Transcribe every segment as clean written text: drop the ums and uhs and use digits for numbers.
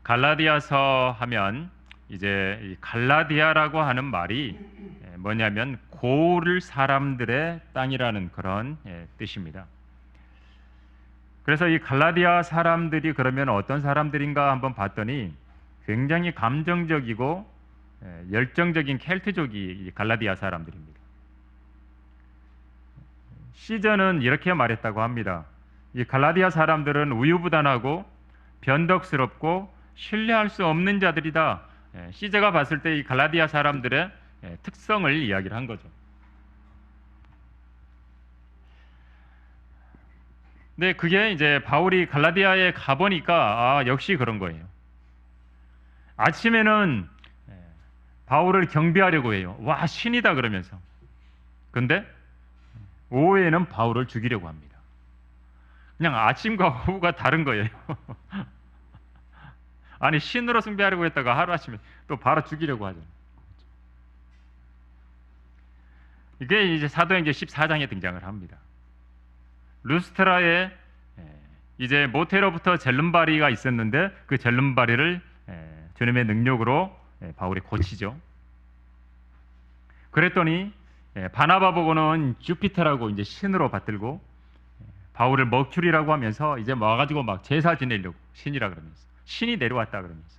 갈라디아서 하면 이제 이 갈라디아라고 하는 말이 뭐냐면 고을 사람들의 땅이라는 그런 뜻입니다. 그래서 이 갈라디아 사람들이 그러면 어떤 사람들인가 한번 봤더니 굉장히 감정적이고 열정적인 켈트족이 이 갈라디아 사람들입니다. 시전은 이렇게 말했다고 합니다. 이 갈라디아 사람들은 우유부단하고 변덕스럽고 신뢰할 수 없는 자들이다. 시저가 봤을 때 이 갈라디아 사람들의 특성을 이야기를 한 거죠. 근데 그게 이제 바울이 갈라디아에 가보니까 역시 그런 거예요. 아침에는 바울을 경배하려고 해요. 와, 신이다 그러면서. 근데 오후에는 바울을 죽이려고 합니다. 그냥 아침과 오후가 다른 거예요. 아니, 신으로 숭배하려고 했다가 하루아침에 또 바로 죽이려고 하죠. 이게 이제 사도행전 14장에 등장을 합니다. 루스트라에 이제 모태로부터 젤름바리가 있었는데 그 젤름바리를 주님의 능력으로 바울이 고치죠. 그랬더니 바나바 보고는 주피터라고 이제 신으로 받들고 바울을 머큐리라고 하면서 이제 와가지고 막 제사 지내려고 신이라 그러면서 신이 내려왔다 그러면서.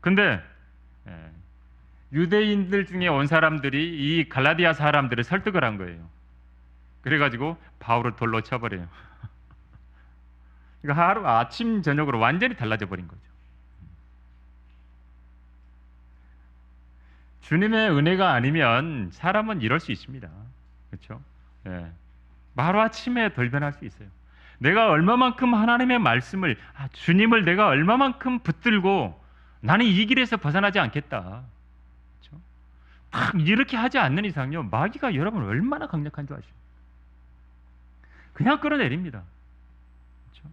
근데 유대인들 중에 온 사람들이 이 갈라디아 사람들을 설득을 한 거예요. 그래가지고 바울을 돌로 쳐버려요. 그러니까 하루 아침 저녁으로 완전히 달라져 버린 거죠. 주님의 은혜가 아니면 사람은 이럴 수 있습니다. 그렇죠? 하루 아침에 돌변할 수 있어요. 내가 얼마만큼 하나님의 말씀을 주님을 내가 얼마만큼 붙들고 나는 이 길에서 벗어나지 않겠다. 그렇죠? 딱 이렇게 하지 않는 이상요 마귀가 여러분 얼마나 강력한 줄 아시죠? 그냥 끌어내립니다. 그렇죠?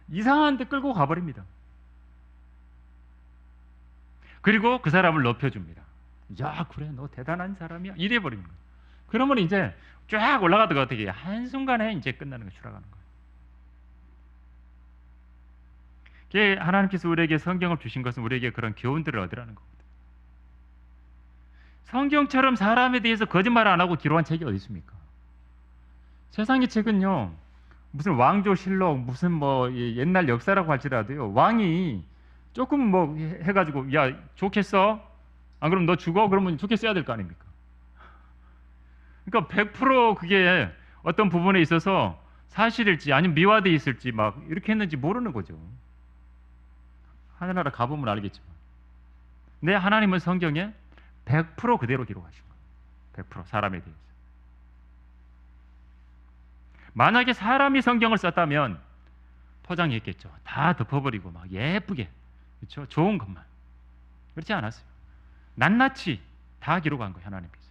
이상한 데 끌고 가버립니다. 그리고 그 사람을 높여줍니다. 야, 그래, 너 대단한 사람이야. 이래버립니다. 그러면 이제 쫙 올라가다가 어떻게 한순간에 이제 끝나는 거 추락하는 거예요. 이게 하나님께서 우리에게 성경을 주신 것은 우리에게 그런 교훈들을 얻으라는 겁니다. 성경처럼 사람에 대해서 거짓말 안 하고 기록한 책이 어디 있습니까? 세상의 책은요, 무슨 왕조실록, 무슨 뭐 옛날 역사라고 할지라도요, 왕이 조금 뭐 해가지고 야 좋겠어? 안 그러면 너 죽어? 그러면 좋겠어 해야 될 거 아닙니까? 그러니까 100% 그게 어떤 부분에 있어서 사실일지 아니면 미화되어 있을지 막 이렇게 했는지 모르는 거죠. 하늘나라 가보면 알겠지만, 내 하나님은 성경에 100% 그대로 기록하신 거예요. 100% 사람에 대해서. 만약에 사람이 성경을 썼다면 포장했겠죠. 다 덮어버리고 막 예쁘게, 그렇죠? 좋은 것만. 그렇지 않았어요. 낱낱이 다 기록한 거예요, 하나님께서.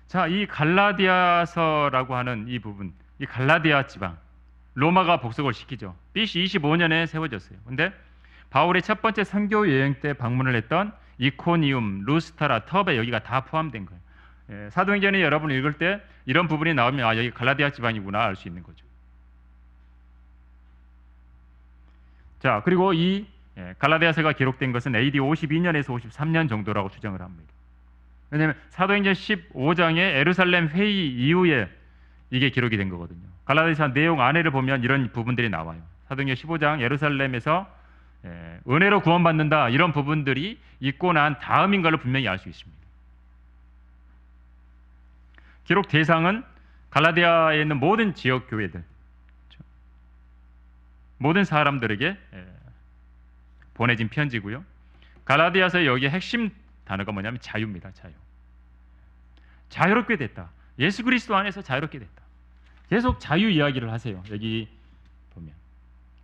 자, 이 갈라디아서라고 하는 이 부분, 이 갈라디아 지방, 로마가 복속을 시키죠. BC 25년에 세워졌어요. 근데 바울의 첫 번째 선교 여행 때 방문을 했던 이코니움, 루스타라, 터베 여기가 다 포함된 거예요. 사도행전에 여러분 읽을 때 이런 부분이 나오면 여기 갈라디아 지방이구나 알 수 있는 거죠. 자, 그리고 이 갈라디아서가 기록된 것은 AD 52년에서 53년 정도라고 추정을 합니다. 왜냐하면 사도행전 15장의 예루살렘 회의 이후에 이게 기록이 된 거거든요. 갈라디아서 내용 안에를 보면 이런 부분들이 나와요. 사도행전 15장 예루살렘에서 은혜로 구원받는다 이런 부분들이 있고 난 다음인 걸로 분명히 알 수 있습니다. 기록 대상은 갈라디아에 있는 모든 지역 교회들, 모든 사람들에게 보내진 편지고요. 갈라디아서의 여기에 핵심 단어가 뭐냐면 자유입니다. 자유. 자유롭게 됐다. 예수 그리스도 안에서 자유롭게 됐다. 계속 자유 이야기를 하세요. 여기 보면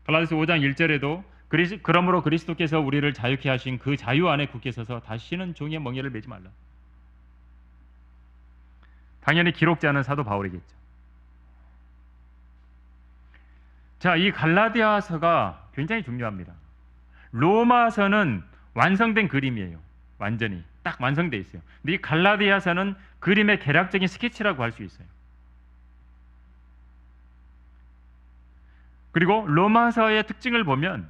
갈라디아서 5장 1절에도 그러므로 그리스도께서 우리를 자유케 하신 그 자유 안에 굳게 서서 다시는 종의 멍에를 매지 말라. 당연히 기록자는 사도 바울이겠죠. 자, 이 갈라디아서가 굉장히 중요합니다. 로마서는 완성된 그림이에요. 완전히 딱 완성돼 있어요. 근데 이 갈라디아서는 그림의 개략적인 스케치라고 할 수 있어요. 그리고 로마서의 특징을 보면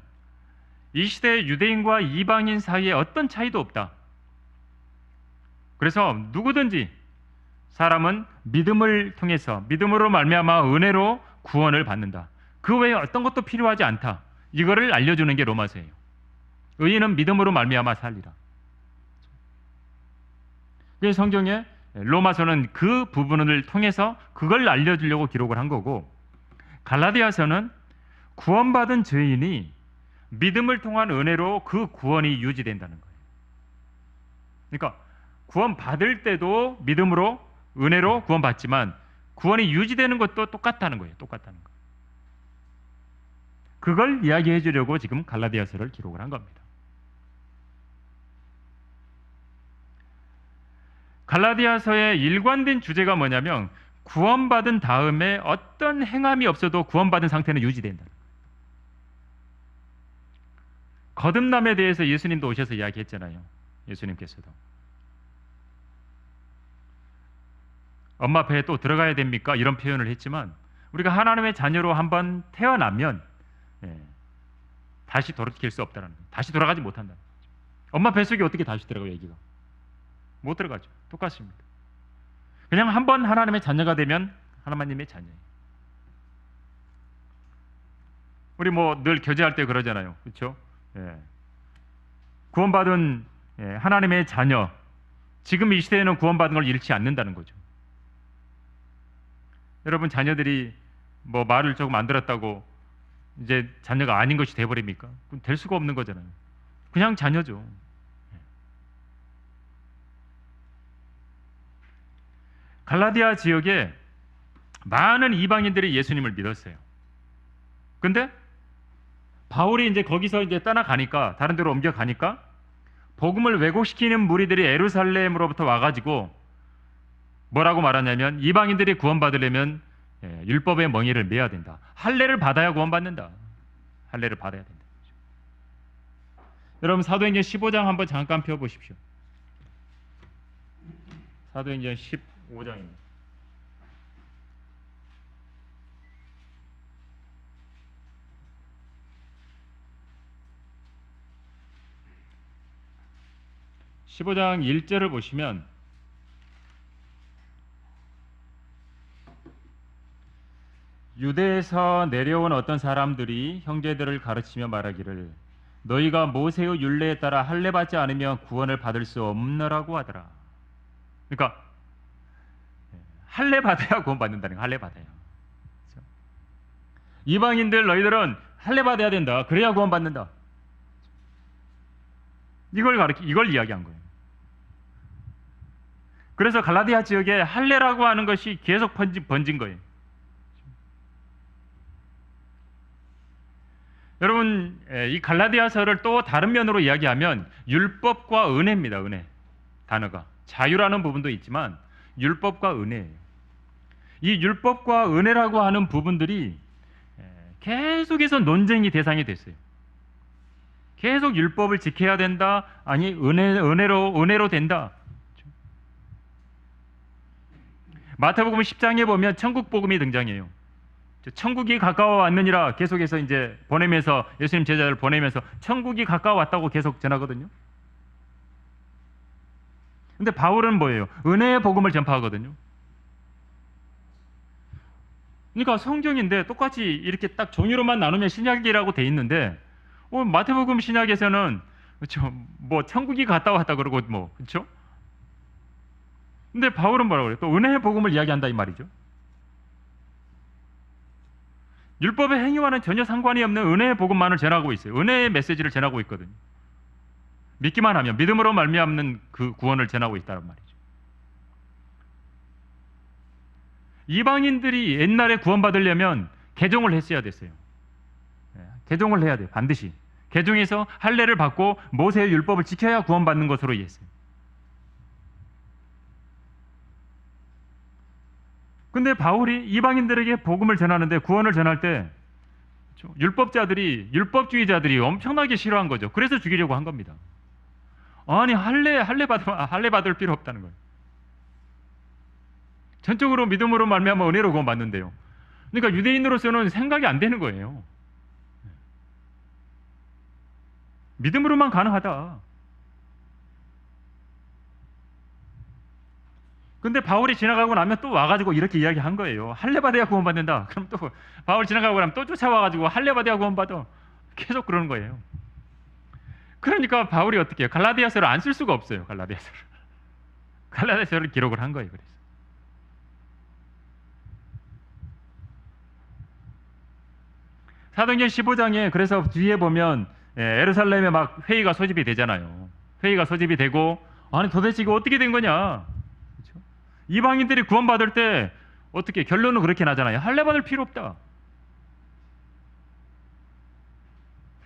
이 시대의 유대인과 이방인 사이에 어떤 차이도 없다. 그래서 누구든지 사람은 믿음을 통해서 믿음으로 말미암아 은혜로 구원을 받는다. 그 외에 어떤 것도 필요하지 않다. 이거를 알려주는 게 로마서예요. 의인은 믿음으로 말미암아 살리라. 그래서 성경에 로마서는 그 부분을 통해서 그걸 알려주려고 기록을 한 거고, 갈라디아서는 구원받은 죄인이 믿음을 통한 은혜로 그 구원이 유지된다는 거예요. 그러니까 구원받을 때도 믿음으로 은혜로 구원받지만 구원이 유지되는 것도 똑같다는 거예요. 똑같다는 거. 그걸 이야기해 주려고 지금 갈라디아서를 기록을 한 겁니다. 갈라디아서의 일관된 주제가 뭐냐면 구원받은 다음에 어떤 행함이 없어도 구원받은 상태는 유지된다. 거듭남에 대해서 예수님도 오셔서 이야기했잖아요. 예수님께서도 엄마 배에 또 들어가야 됩니까? 이런 표현을 했지만 우리가 하나님의 자녀로 한번 태어나면 다시 돌이킬 수 없다는 거예요. 다시 돌아가지 못한다는 거죠. 엄마 뱃속에 어떻게 다시 들어가요? 애기가 못 들어가죠. 똑같습니다. 그냥 한번 하나님의 자녀가 되면 하나님의 자녀예요. 우리 뭐 늘 교제할 때 그러잖아요. 그렇죠? 구원받은 하나님의 자녀, 지금 이 시대에는 구원받은 걸 잃지 않는다는 거죠. 여러분 자녀들이 뭐 말을 조금 안 들었다고 이제 자녀가 아닌 것이 돼버립니까? 그럼 될 수가 없는 거잖아요. 그냥 자녀죠. 갈라디아 지역에 많은 이방인들이 예수님을 믿었어요. 근데 바울이 이제 거기서 이제 떠나가니까 다른 데로 옮겨가니까 복음을 왜곡시키는 무리들이 예루살렘으로부터 와가지고 뭐라고 말하냐면 이방인들이 구원받으려면 율법의 멍에를 매야 된다. 할례를 받아야 구원받는다. 할례를 받아야 된다. 여러분 사도행전 15장 한번 잠깐 펴보십시오. 사도행전 15장입니다. (15장) 1절을 보시면 유대에서 내려온 어떤 사람들이 형제들을 가르치며 말하기를 너희가 모세의 율례에 따라 할례 받지 않으면 구원을 받을 수 없느라고 하더라. 그러니까 할례 받아야 구원 받는다는 거. 할례 받아야. 그렇죠? 이방인들 너희들은 할례 받아야 된다. 그래야 구원 받는다. 이걸 이야기한 거예요. 그래서 갈라디아 지역에 할례라고 하는 것이 계속 번진 거예요. 여러분 이 갈라디아서를 또 다른 면으로 이야기하면 율법과 은혜입니다. 은혜 단어가 자유라는 부분도 있지만 율법과 은혜예요. 이 율법과 은혜라고 하는 부분들이 계속해서 논쟁이 대상이 됐어요. 계속 율법을 지켜야 된다, 아니 은혜로 된다. 마태복음 10장에 보면 천국 복음이 등장해요. 천국이 가까워 왔느니라 계속해서 이제 보내면서 예수님 제자들을 보내면서 천국이 가까워 왔다고 계속 전하거든요. 근데 바울은 뭐예요? 은혜의 복음을 전파하거든요. 그러니까 성경인데 똑같이 이렇게 딱 종류로만 나누면 신약이라고 돼 있는데 마태복음 신약에서는 그렇죠? 뭐 천국이 갔다 왔다 그러고 뭐 그렇죠? 근데 바울은 뭐라고 그래요? 또 은혜의 복음을 이야기한다 이 말이죠. 율법의 행위와는 전혀 상관이 없는 은혜의 복음만을 전하고 있어요. 은혜의 메시지를 전하고 있거든요. 믿기만 하면 믿음으로 말미암는 그 구원을 전하고 있다는 말이죠. 이방인들이 옛날에 구원받으려면 개종을 했어야 됐어요. 개종을 해야 돼요. 반드시. 개종해서 할례를 받고 모세의 율법을 지켜야 구원받는 것으로 이해했어요. 근데 바울이 이방인들에게 복음을 전하는데 구원을 전할 때 율법주의자들이 엄청나게 싫어한 거죠. 그래서 죽이려고 한 겁니다. 아니 할례 받을 필요 없다는 거예요. 전적으로 믿음으로 말미암아 은혜로 구원받는데요. 그러니까 유대인으로서는 생각이 안 되는 거예요. 믿음으로만 가능하다. 근데 바울이 지나가고 나면 또 와가지고 이렇게 이야기한 거예요. 할례 받아야 구원받는다. 그럼 또 바울 지나가고 나면 또 쫓아와가지고 할례 받아야 구원받아. 계속 그러는 거예요. 그러니까 바울이 어떻게 해요? 갈라디아서를 안 쓸 수가 없어요. 갈라디아서를 기록을 한 거예요. 그래서 사도행전 15장에 그래서 뒤에 보면 예루살렘에 막 회의가 소집이 되잖아요. 회의가 소집이 되고 아니 도대체 이거 어떻게 된 거냐? 그렇죠? 이방인들이 구원받을 때 어떻게 결론은 그렇게 나잖아요. 할례 받을 필요 없다.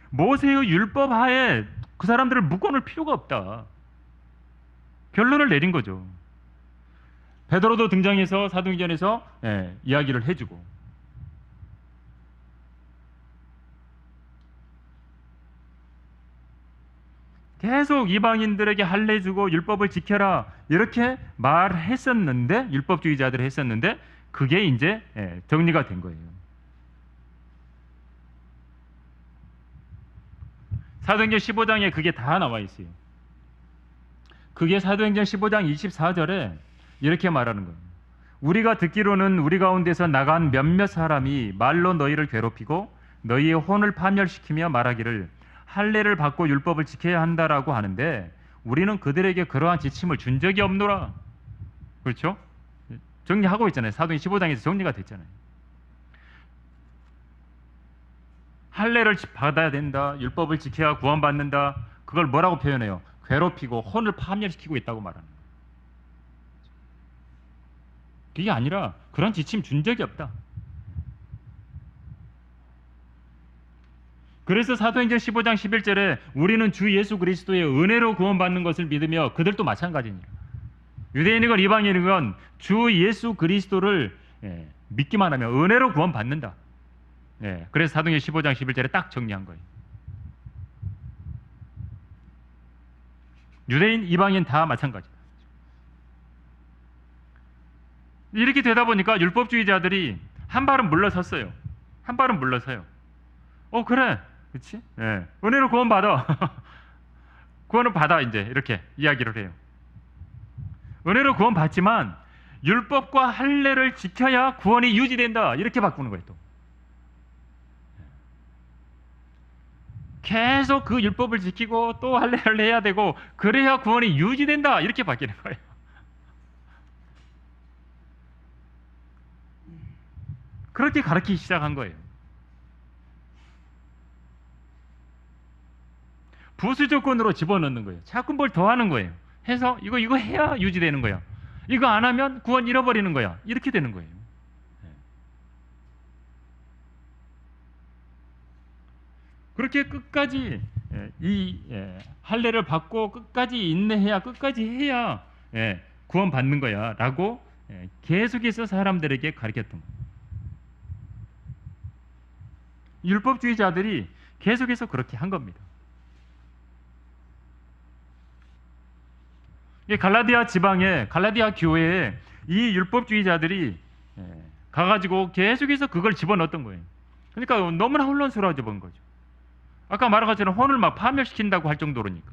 모세의 율법 하에 그 사람들을 묶어놓을 필요가 없다. 결론을 내린 거죠. 베드로도 등장해서 사도행전에서 이야기를 해주고 계속 이방인들에게 할례 주고 율법을 지켜라 이렇게 말했었는데 율법주의자들이 했었는데 그게 이제 정리가 된 거예요. 사도행전 15장에 그게 다 나와 있어요. 그게 사도행전 15장 24절에 이렇게 말하는 거예요. 우리가 듣기로는 우리 가운데서 나간 몇몇 사람이 말로 너희를 괴롭히고 너희의 혼을 파멸시키며 말하기를 할례를 받고 율법을 지켜야 한다라고 하는데 우리는 그들에게 그러한 지침을 준 적이 없노라. 그렇죠? 정리하고 있잖아요. 사도행전 15장에서 정리가 됐잖아요. 할례를 받아야 된다. 율법을 지켜야 구원받는다. 그걸 뭐라고 표현해요? 괴롭히고 혼을 파멸시키고 있다고 말하는 거예요. 그게 아니라 그런 지침 준 적이 없다. 그래서 사도행전 15장 11절에 우리는 주 예수 그리스도의 은혜로 구원받는 것을 믿으며 그들도 마찬가지입니다. 유대인이건 이방인이건 주 예수 그리스도를 믿기만 하면 은혜로 구원받는다. 그래서 사도행전 15장 11절에 딱 정리한 거예요. 유대인, 이방인 다 마찬가지다. 이렇게 되다 보니까 율법주의자들이 한 발은 물러섰어요. 한 발은 물러서요. 그래, 그렇지? 은혜로 구원받아. 구원을 받아 이제 이렇게 이야기를 해요. 은혜로 구원받지만 율법과 할례를 지켜야 구원이 유지된다. 이렇게 바꾸는 거예요. 또 계속 그 율법을 지키고 또 할례를 해야 되고 그래야 구원이 유지된다. 이렇게 바뀌는 거예요. 그렇게 가르치기 시작한 거예요. 부수 조건으로 집어넣는 거예요. 자꾸 뭘 더하는 거예요. 해서 이거 해야 유지되는 거야. 이거 안 하면 구원 잃어버리는 거야. 이렇게 되는 거예요. 그렇게 끝까지 이 할례를 받고 끝까지 인내해야 끝까지 해야 구원 받는 거야라고 계속해서 사람들에게 가르쳤던 거예요. 율법주의자들이 계속해서 그렇게 한 겁니다. 갈라디아 지방에 갈라디아 교회에 이 율법주의자들이 가가지고 계속해서 그걸 집어넣었던 거예요. 그러니까 너무나 혼란스러워져 본 거죠. 아까 말한 것처럼 혼을 막 파멸시킨다고 할 정도로니까.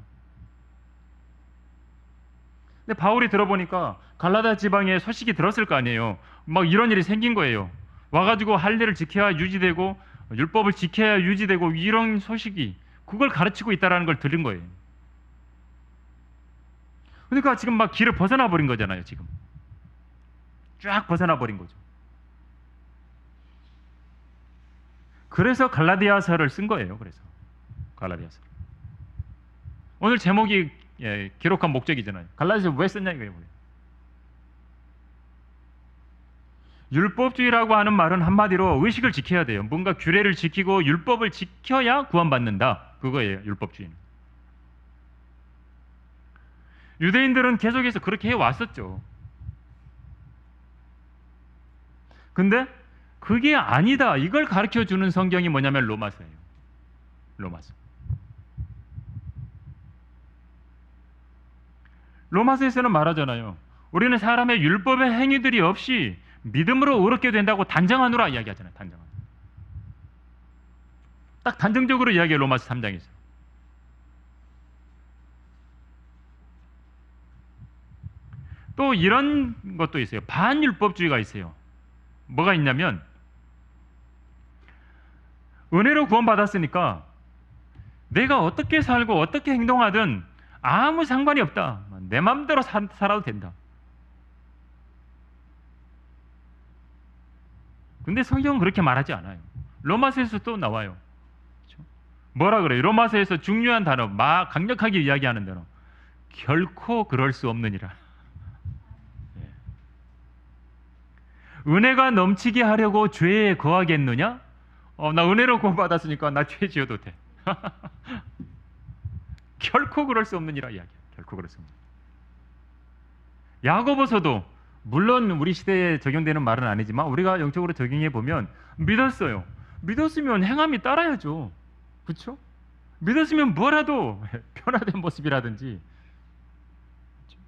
근데 바울이 들어보니까 갈라디아 지방에 소식이 들었을 거 아니에요. 막 이런 일이 생긴 거예요. 와가지고 할례를 지켜야 유지되고 율법을 지켜야 유지되고 이런 소식이 그걸 가르치고 있다라는 걸 들은 거예요. 그러니까 지금 막 길을 벗어나 버린 거잖아요. 지금 쫙 벗어나 버린 거죠. 그래서 갈라디아서를 쓴 거예요. 그래서 갈라디아서. 오늘 제목이 기록한 목적이잖아요. 갈라디아서 왜 썼냐 이거예요. 율법주의라고 하는 말은 한마디로 의식을 지켜야 돼요. 뭔가 규례를 지키고 율법을 지켜야 구원받는다. 그거예요. 율법주의는. 유대인들은 계속해서 그렇게 해왔었죠. 근데 그게 아니다. 이걸 가르쳐주는 성경이 뭐냐면 로마서예요. 로마서. 로마서에서는 말하잖아요. 우리는 사람의 율법의 행위들이 없이 믿음으로 의롭게 된다고 단정하노라 이야기하잖아요. 단정하노라. 딱 단정적으로 이야기해요. 로마서 3장에서. 또 이런 것도 있어요. 반율법주의가 있어요. 뭐가 있냐면 은혜로 구원받았으니까 내가 어떻게 살고 어떻게 행동하든 아무 상관이 없다. 내 마음대로 살아도 된다. 근데 성경은 그렇게 말하지 않아요. 로마서에서 또 나와요. 그렇죠? 뭐라 그래요? 로마서에서 중요한 단어, 강력하게 이야기하는 단어. 결코 그럴 수 없느니라. 예. 은혜가 넘치게 하려고 죄에 거하겠느냐? 나 은혜로 구원받았으니까 나 죄 지어도 돼. 결코 그럴 수 없느니라 이야기야. 결코 그럴 수 없는. 야고보서도 물론 우리 시대에 적용되는 말은 아니지만 우리가 영적으로 적용해 보면 믿었어요. 믿었으면 행함이 따라야죠. 그렇죠? 믿었으면 뭐라도 변화된 모습이라든지. 그렇죠?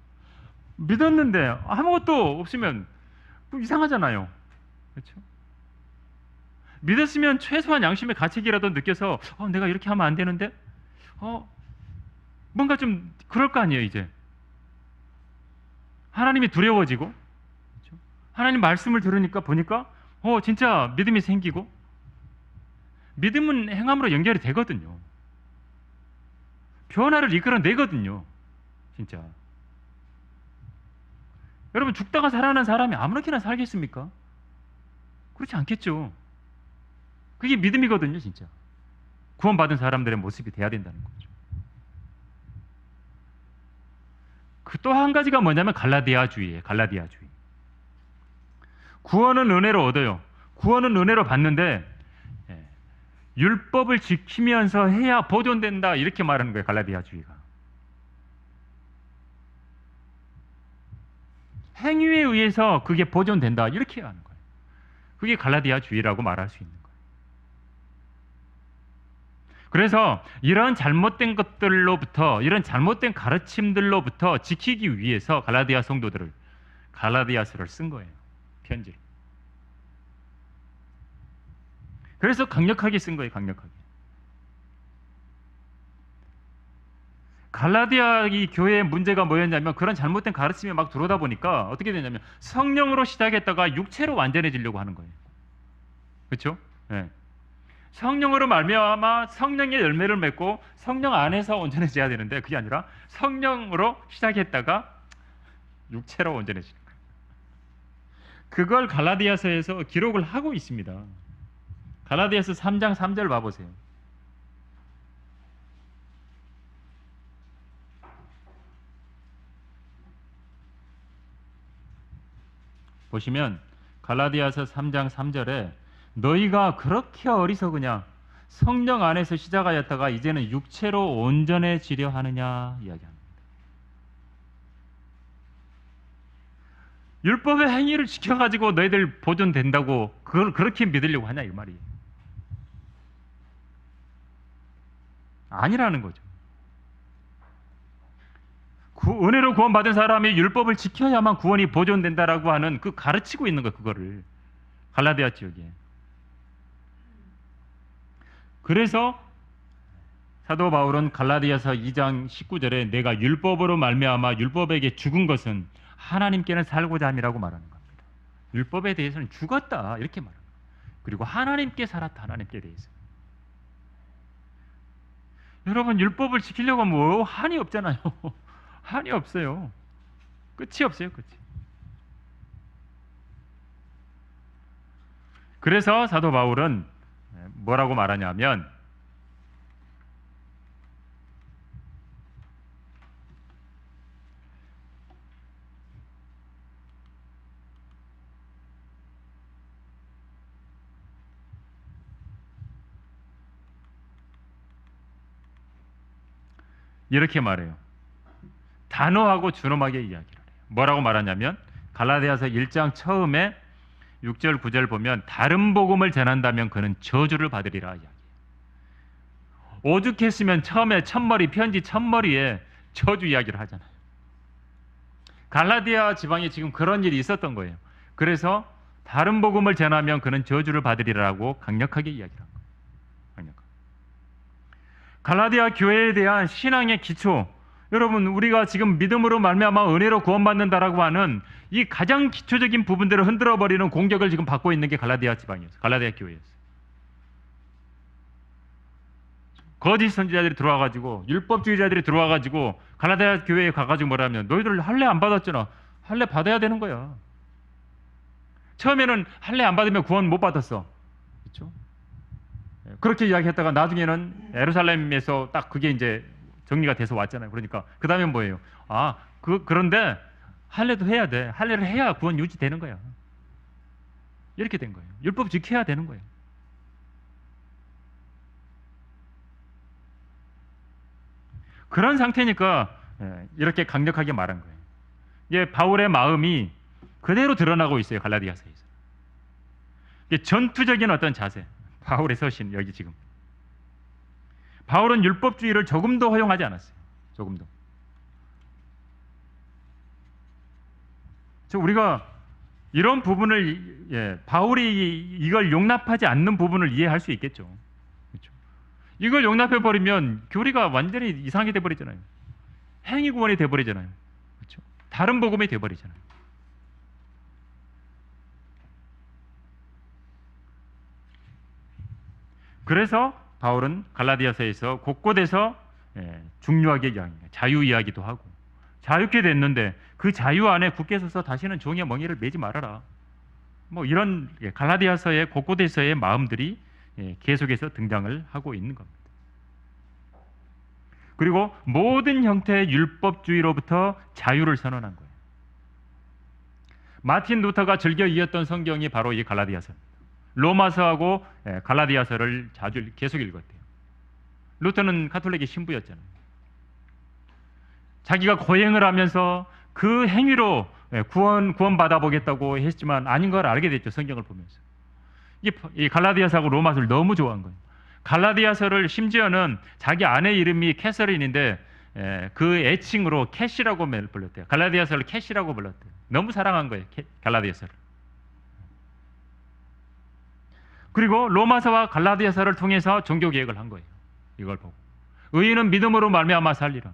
믿었는데 아무것도 없으면 이상하잖아요. 그렇죠? 믿었으면 최소한 양심의 가책이라도 느껴서 내가 이렇게 하면 안 되는데 뭔가 좀 그럴 거 아니에요. 이제 하나님이 두려워지고 그렇죠? 하나님 말씀을 들으니까 보니까 진짜 믿음이 생기고 믿음은 행함으로 연결이 되거든요. 변화를 이끌어내거든요. 진짜 여러분 죽다가 살아난 사람이 아무렇게나 살겠습니까? 그렇지 않겠죠. 그게 믿음이거든요. 진짜 구원받은 사람들의 모습이 돼야 된다는 거죠. 그 또 한 가지가 뭐냐면 갈라디아주의예요. 갈라디아주의. 구원은 은혜로 얻어요. 구원은 은혜로 받는데 율법을 지키면서 해야 보존된다 이렇게 말하는 거예요. 갈라디아주의가. 행위에 의해서 그게 보존된다 이렇게 하는 거예요. 그게 갈라디아주의라고 말할 수 있는 거예요. 그래서 이런 잘못된 것들로부터 이런 잘못된 가르침들로부터 지키기 위해서 갈라디아 성도들을 갈라디아서를 쓴 거예요. 편지를. 그래서 강력하게 쓴 거예요. 강력하게. 갈라디아 이 교회의 문제가 뭐였냐면 그런 잘못된 가르침에 막 들어오다 보니까 어떻게 되냐면 성령으로 시작했다가 육체로 완전해지려고 하는 거예요. 그렇죠? 네. 성령으로 말미암아 성령의 열매를 맺고 성령 안에서 온전해져야 되는데 그게 아니라 성령으로 시작했다가 육체로 온전해지는 거예요. 그걸 갈라디아서에서 기록을 하고 있습니다. 갈라디아서 3장 3절 봐보세요. 보시면 갈라디아서 3장 3절에 너희가 그렇게 어리석으냐 성령 안에서 시작하였다가 이제는 육체로 온전해지려 하느냐 이야기합니다. 율법의 행위를 지켜가지고 너희들 보존된다고 그걸 그렇게 믿으려고 하냐 이 말이에요. 아니라는 거죠. 은혜로 구원받은 사람이 율법을 지켜야만 구원이 보존된다라고 하는 그 가르치고 있는 거 그거를 갈라디아 지역에. 그래서 사도 바울은 갈라디아서 2장 19절에 내가 율법으로 말미암아 율법에게 죽은 것은 하나님께는 살고자 함이라고 말하는 겁니다. 율법에 대해서는 죽었다 이렇게 말합니다. 그리고 하나님께 살았다 하나님께 대해서. 여러분 율법을 지키려고 하면 한이 없잖아요. 한이 없어요. 끝이 없어요. 끝이. 그래서 사도 바울은 뭐라고 말하냐면 이렇게 말해요. 단호하고 준엄하게 이야기를 해요. 뭐라고 말하냐면 갈라디아서 1장 처음에 6절 9절 보면 다른 복음을 전한다면 그는 저주를 받으리라 이야기해요. 오죽했으면 처음에 첫머리 편지 첫머리에 저주 이야기를 하잖아요. 갈라디아 지방에 지금 그런 일이 있었던 거예요. 그래서 다른 복음을 전하면 그는 저주를 받으리라고 강력하게 이야기를 한 거예요. 강력하게. 갈라디아 교회에 대한 신앙의 기초, 여러분 우리가 지금 믿음으로 말미암아 은혜로 구원받는다라고 하는 이 가장 기초적인 부분들을 흔들어 버리는 공격을 지금 받고 있는 게 갈라디아 지방이었어요. 갈라디아 교회였어요. 거짓 선지자들이 들어와가지고 율법주의자들이 들어와가지고 갈라디아 교회에 가가지고 뭐라면 너희들 할례 안 받았잖아. 할례 받아야 되는 거야. 처음에는 할례 안 받으면 구원 못 받았어. 그렇죠? 그렇게 이야기했다가 나중에는 예루살렘에서 딱 그게 이제 정리가 돼서 왔잖아요. 그러니까 그 다음에 뭐예요? 그런데 할례도 해야 돼. 할례를 해야 구원 유지되는 거야. 이렇게 된 거예요. 율법 지켜야 되는 거예요. 그런 상태니까 이렇게 강력하게 말한 거예요. 이게 바울의 마음이 그대로 드러나고 있어요. 갈라디아서에서. 이게 전투적인 어떤 자세. 바울의 서신 여기 지금. 바울은 율법주의를 조금도 허용하지 않았어요. 조금도. 우리가 이런 부분을 바울이 이걸 용납하지 않는 부분을 이해할 수 있겠죠. 그렇죠? 이걸 용납해 버리면 교리가 완전히 이상하게 돼 버리잖아요. 행위 구원이 돼 버리잖아요. 그렇죠? 다른 복음이 돼 버리잖아요. 그래서 바울은 갈라디아서에서 곳곳에서 중요하게 이야기해요. 자유 이야기도 하고 자유케 됐는데 그 자유 안에 굳게 서서 다시는 종의 멍에를 매지 말아라. 뭐 이런 갈라디아서의 곳곳에서의 마음들이 계속해서 등장을 하고 있는 겁니다. 그리고 모든 형태의 율법주의로부터 자유를 선언한 거예요. 마틴 루터가 즐겨 이었던 성경이 바로 이 갈라디아서입니다. 로마서하고 갈라디아서를 자주 계속 읽었대요. 루터는 가톨릭의 신부였잖아요. 자기가 고행을 하면서 그 행위로 구원 받아보겠다고 했지만 아닌 걸 알게 됐죠. 성경을 보면서. 이 갈라디아서하고 로마서를 너무 좋아한 거예요. 갈라디아서를 심지어는 자기 아내 이름이 캐서린인데 그 애칭으로 캐시라고 불렀대요. 갈라디아서를 캐시라고 불렀대요. 너무 사랑한 거예요. 갈라디아서를. 그리고 로마서와 갈라디아서를 통해서 종교개혁을 한 거예요. 이걸 보고 의인은 믿음으로 말미암아 살리라.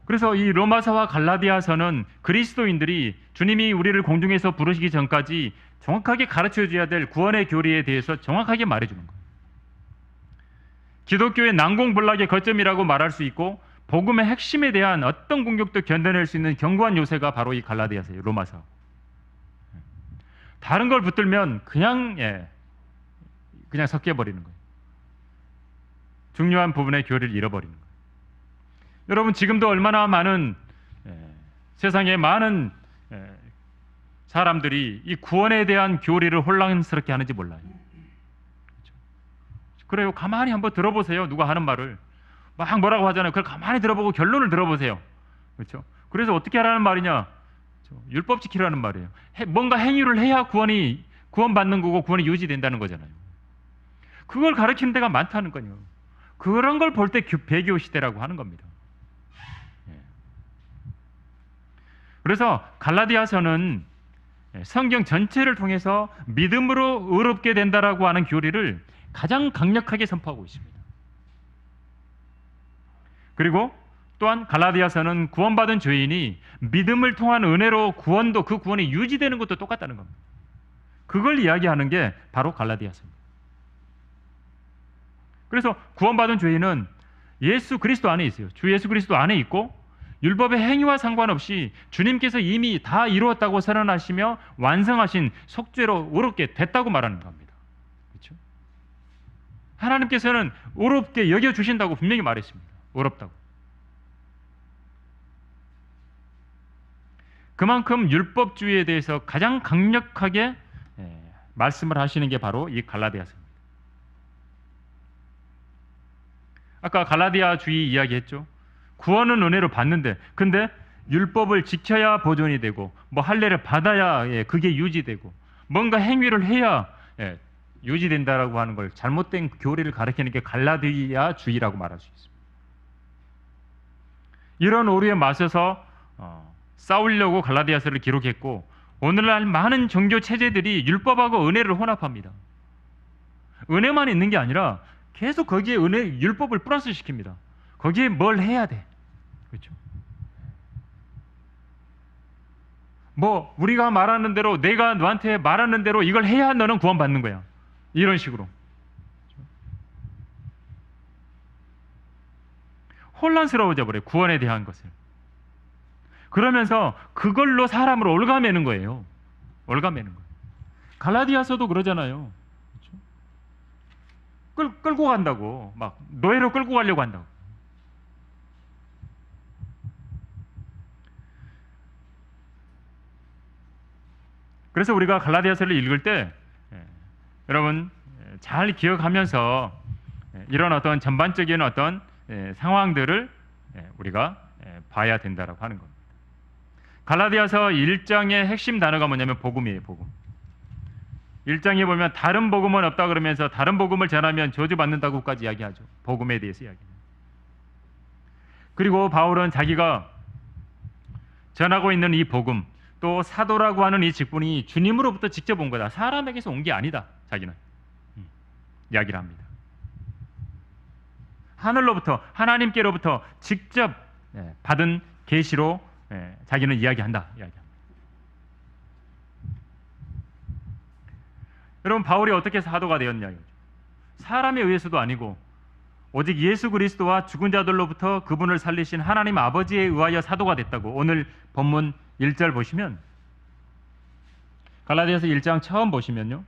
그래서 이 로마서와 갈라디아서는 그리스도인들이 주님이 우리를 공중에서 부르시기 전까지 정확하게 가르쳐줘야 될 구원의 교리에 대해서 정확하게 말해주는 거예요. 기독교의 난공불락의 거점이라고 말할 수 있고 복음의 핵심에 대한 어떤 공격도 견뎌낼 수 있는 견고한 요새가 바로 이 갈라디아서예요. 로마서. 다른 걸 붙들면 그냥 섞여버리는 거예요. 중요한 부분의 교리를 잃어버리는 거예요. 여러분 지금도 얼마나 많은 세상에 많은 사람들이 이 구원에 대한 교리를 혼란스럽게 하는지 몰라요. 그렇죠? 그래요. 가만히 한번 들어보세요. 누가 하는 말을 막 뭐라고 하잖아요. 그걸 가만히 들어보고 결론을 들어보세요. 그렇죠? 그래서 어떻게 하라는 말이냐? 율법 지키라는 말이에요. 뭔가 행위를 해야 구원받는 거고 구원이 유지된다는 거잖아요. 그걸 가르치는 데가 많다는 거예요. 그런 걸 볼 때 배교 시대라고 하는 겁니다. 그래서 갈라디아서는 성경 전체를 통해서 믿음으로 의롭게 된다라고 하는 교리를 가장 강력하게 선포하고 있습니다. 그리고 또한 갈라디아서는 구원받은 죄인이 믿음을 통한 은혜로 그 구원이 유지되는 것도 똑같다는 겁니다. 그걸 이야기하는 게 바로 갈라디아서입니다. 그래서 구원받은 죄인은 예수 그리스도 안에 있어요. 주 예수 그리스도 안에 있고 율법의 행위와 상관없이 주님께서 이미 다 이루었다고 선언하시며 완성하신 속죄로 의롭게 됐다고 말하는 겁니다. 그렇죠? 하나님께서는 의롭게 여겨주신다고 분명히 말했습니다. 의롭다고. 그만큼 율법주의에 대해서 가장 강력하게 말씀을 하시는 게 바로 이 갈라디아서입니다. 아까 갈라디아주의 이야기했죠. 구원은 은혜로 받는데 근데 율법을 지켜야 보존이 되고 뭐 할례를 받아야 그게 유지되고 뭔가 행위를 해야 유지된다라고 하는 걸 잘못된 교리를 가르치는 게 갈라디아주의라고 말할 수 있습니다. 이런 오류에 맞서서 싸우려고 갈라디아서를 기록했고, 오늘날 많은 종교 체제들이 율법하고 은혜를 혼합합니다. 은혜만 있는 게 아니라 계속 거기에 율법을 플러스 시킵니다. 거기에 뭘 해야 돼. 그렇죠? 뭐 우리가 말하는 대로, 내가 너한테 말하는 대로 이걸 해야 너는 구원받는 거야. 이런 식으로. 혼란스러워져 버려요. 구원에 대한 것을. 그러면서 그걸로 사람을 올가매는 거예요. 올가매는 거예요. 갈라디아서도 그러잖아요. 그렇죠? 끌고 간다고. 막 노예로 끌고 가려고 한다고. 그래서 우리가 갈라디아서를 읽을 때 여러분 잘 기억하면서 이런 어떤 전반적인 어떤 상황들을 우리가 봐야 된다라고 하는 겁니다. 갈라디아서 1장의 핵심 단어가 뭐냐면 복음이에요. 복음. 1장에 보면 다른 복음은 없다 그러면서 다른 복음을 전하면 저주받는다고까지 이야기하죠. 복음에 대해서 이야기해요. 그리고 바울은 자기가 전하고 있는 이 복음, 또 사도라고 하는 이 직분이 주님으로부터 직접 온 거다. 사람에게서 온 게 아니다. 자기는 이야기를 합니다. 하늘로부터, 하나님께로부터 직접 받은 계시로 자기는 이야기한다. 여러분, 바울이 어떻게 사도가 되었냐? 사람에 의해서도 아니고 오직 예수 그리스도와 죽은 자들로부터 그분을 살리신 하나님 아버지에 의하여 사도가 됐다고. 오늘 본문 1절 보시면, 갈라디아서 1장 처음 보시면요,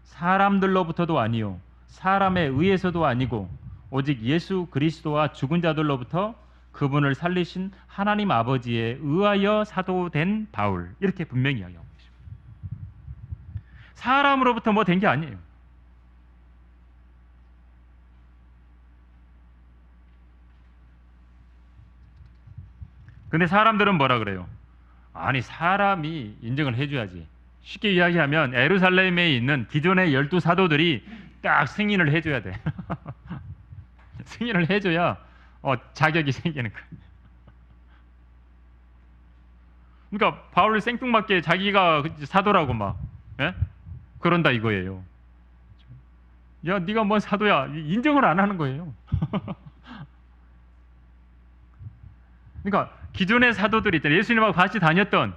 사람들로부터도 아니요 사람에 의해서도 아니고 오직 예수 그리스도와 죽은 자들로부터 그분을 살리신 하나님 아버지에 의하여 사도된 바울, 이렇게 분명히 이야기하고 있습니다. 사람으로부터 뭐 된 게 아니에요. 근데 사람들은 뭐라 그래요? 아니, 사람이 인정을 해줘야지. 쉽게 이야기하면 예루살렘에 있는 기존의 12사도들이 딱 승인을 해줘야 돼. 승인을 해줘야 자격이 생기는 거예요. 그러니까 바울을 생뚱맞게 자기가 사도라고 막 그런다 이거예요. 야, 네가 뭔 사도야? 인정을 안 하는 거예요. 그러니까 기존의 사도들이 있잖아요. 예수님하고 같이 다녔던,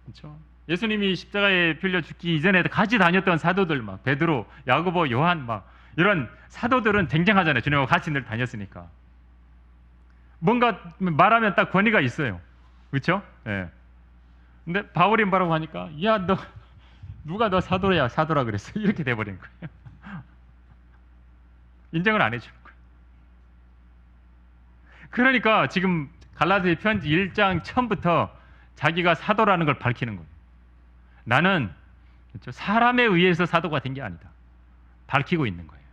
그렇죠? 예수님이 십자가에 풀려 죽기 이전에 같이 다녔던 사도들, 막 베드로, 야고보, 요한, 막 이런 사도들은 쟁쟁하잖아요. 주님하고 같이 늘 다녔으니까. 뭔가 말하면 딱 권위가 있어요. 그렇죠? 예. 근데 바울이 뭐라고 하니까, 야, 너 누가 너 사도야, 사도라 그랬어? 이렇게 돼버린 거예요. 인정을 안 해주는 거예요. 그러니까 지금 갈라디아 편지 1장 처음부터 자기가 사도라는 걸 밝히는 거예요. 나는, 그렇죠, 사람에 의해서 사도가 된 게 아니다. 밝히고 있는 거예요.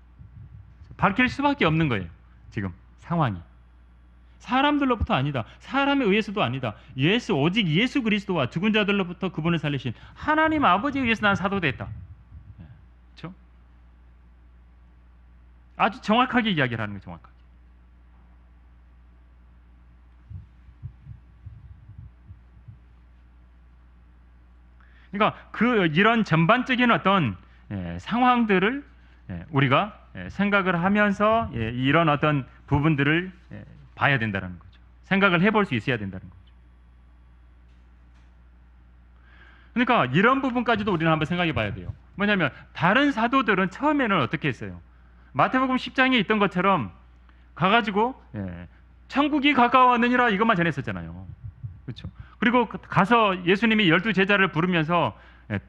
밝힐 수밖에 없는 거예요. 지금 상황이. 사람들로부터 아니다. 사람에 의해서도 아니다. 오직 예수 그리스도와 죽은 자들로부터 그분을 살리신 하나님 아버지에 의해서 난 사도됐다. 그렇죠? 아주 정확하게 이야기를 하는 거예요. 정확하게. 그러니까 이런 전반적인 어떤 상황들을 우리가 생각을 하면서 이런 어떤 부분들을 봐야 된다는 거죠. 생각을 해볼 수 있어야 된다는 거죠. 그러니까 이런 부분까지도 우리는 한번 생각해 봐야 돼요. 뭐냐면 다른 사도들은 처음에는 어떻게 했어요? 마태복음 10장에 있던 것처럼 가가지고 천국이 가까웠느니라 이것만 전했었잖아요. 그렇죠? 그리고 가서 예수님이 12제자를 부르면서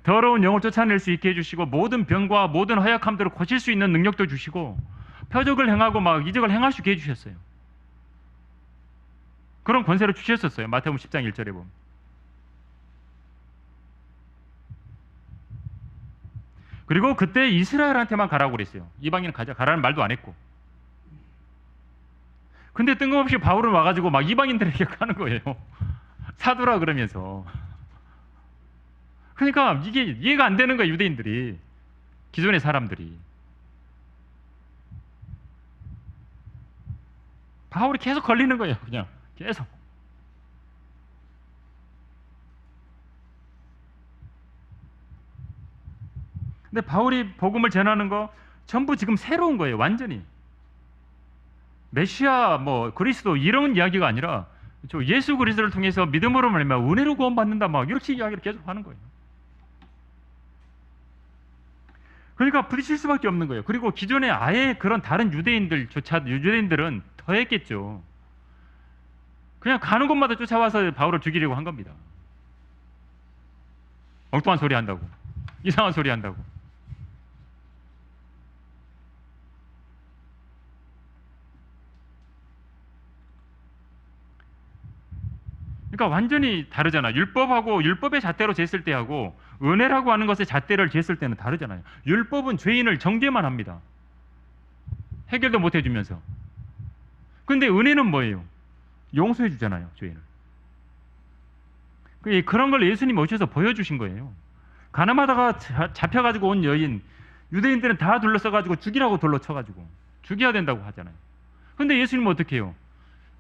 더러운 영을 쫓아낼 수 있게 해주시고 모든 병과 모든 허약함들을 고칠 수 있는 능력도 주시고 표적을 행하고 막 이적을 행할 수 있게 해주셨어요. 그런 권세를 주셨었어요. 마태복음 10장 1절에 보면. 그리고 그때 이스라엘한테만 가라고 그랬어요. 이방인 가라는 말도 안 했고. 근데 뜬금없이 바울은 와가지고 막 이방인들에게 가는 거예요. 사도라 그러면서. 그러니까 이게 이해가 안 되는 거예요. 유대인들이, 기존의 사람들이. 바울이 계속 걸리는 거예요. 그냥 계속. 근데 바울이 복음을 전하는 거 전부 지금 새로운 거예요. 완전히. 메시아, 뭐 그리스도 이런 이야기가 아니라 예수 그리스도를 통해서 믿음으로 말미암아 은혜로 구원받는다, 막 이렇게 이야기를 계속 하는 거예요. 그러니까 부딪힐 수밖에 없는 거예요. 그리고 기존에 아예 그런 다른 유대인들은 더 했겠죠. 그냥 가는 곳마다 쫓아와서 바울을 죽이려고 한 겁니다. 엉뚱한 소리 한다고, 이상한 소리 한다고. 그러니까 완전히 다르잖아. 율법하고 율법의 잣대로 쟀을 때하고 은혜라고 하는 것의 잣대를 쟀을 때는 다르잖아요. 율법은 죄인을 정죄만 합니다. 해결도 못 해주면서. 근데 은혜는 뭐예요? 용서해 주잖아요, 죄인을. 그런 걸 예수님이 오셔서 보여주신 거예요. 가늠하다가 잡혀가지고 온 여인, 유대인들은 다 둘러싸가지고 죽이라고 돌로 쳐가지고 죽여야 된다고 하잖아요. 근데 예수님은 어떻게 해요?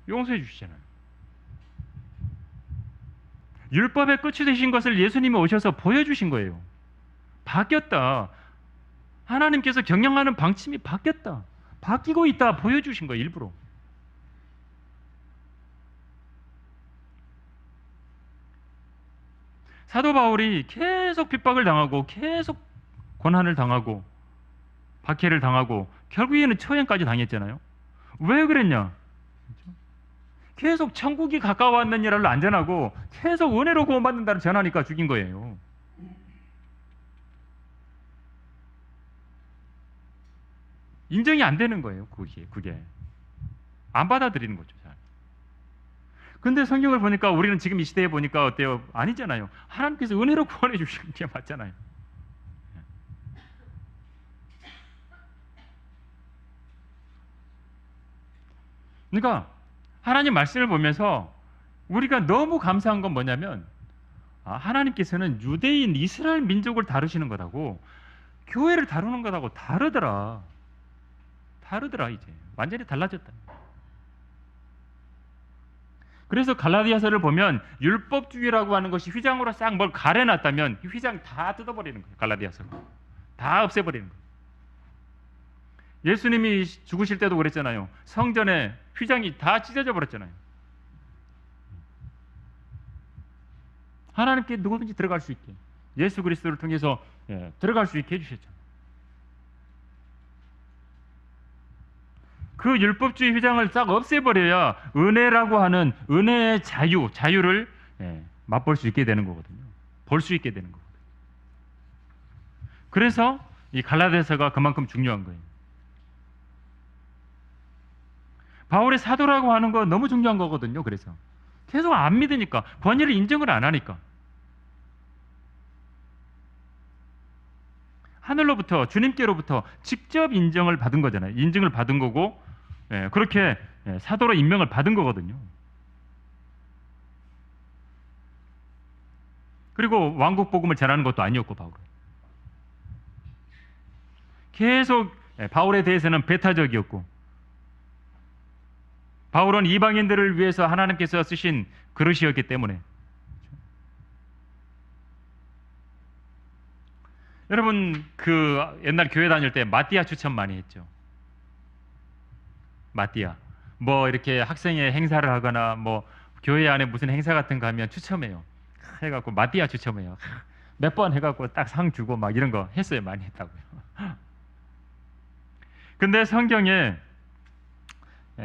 용서해 주시잖아요. 율법의 끝이 되신 것을 예수님이 오셔서 보여주신 거예요. 바뀌었다. 하나님께서 경영하는 방침이 바뀌었다. 바뀌고 있다. 보여주신 거예요. 일부러. 사도 바울이 계속 핍박을 당하고 계속 고난을 당하고 박해를 당하고 결국에는 처형까지 당했잖아요. 왜 그랬냐? 계속 천국이 가까워왔는 일을 안 전하고 계속 은혜로 구원받는다를 전하니까 죽인 거예요. 인정이 안 되는 거예요. 그게 안 받아들이는 거죠. 잘. 근데 성경을 보니까 우리는 지금 이 시대에 보니까 어때요? 아니잖아요. 하나님께서 은혜로 구원해 주시는 게 맞잖아요. 그러니까 하나님 말씀을 보면서 우리가 너무 감사한 건 뭐냐면, 하나님께서는 유대인 이스라엘 민족을 다루시는 것하고 교회를 다루는 것하고 다르더라. 이제 완전히 달라졌다. 그래서 갈라디아서를 보면 율법주의라고 하는 것이 휘장으로 싹 뭘 가려놨다면 이 휘장 다 뜯어버리는 거예요. 갈라디아서는 다 없애버리는 거예요. 예수님이 죽으실 때도 그랬잖아요. 성전에 휘장이 다 찢어져 버렸잖아요. 하나님께 누구든지 들어갈 수 있게, 예수 그리스도를 통해서 들어갈 수 있게 해주셨죠. 그 율법주의 휘장을 싹 없애버려야 은혜라고 하는 은혜의 자유를 맛볼 수 있게 되는 거거든요. 볼 수 있게 되는 거거든요. 그래서 이 갈라디아서가 그만큼 중요한 거예요. 바울의 사도라고 하는 거 너무 중요한 거거든요. 그래서 계속 안 믿으니까, 권위를 인정을 안 하니까, 하늘로부터, 주님께로부터 직접 인정을 받은 거잖아요. 인증을 받은 거고, 그렇게 사도로 임명을 받은 거거든요. 그리고 왕국 복음을 전하는 것도 아니었고, 바울은 계속 바울에 대해서는 배타적이었고, 바울은 이방인들을 위해서 하나님께서 쓰신 그릇이었기 때문에. 여러분, 그 옛날 교회 다닐 때 마띠아 추천 많이 했죠. 마띠아, 뭐 이렇게 학생회 행사를 하거나 뭐 교회 안에 무슨 행사 같은 거 하면 추첨해요. 해갖고 마띠아 추첨해요. 몇 번 해갖고 딱 상 주고 막 이런 거 했어요. 많이 했다고요. 근데 성경에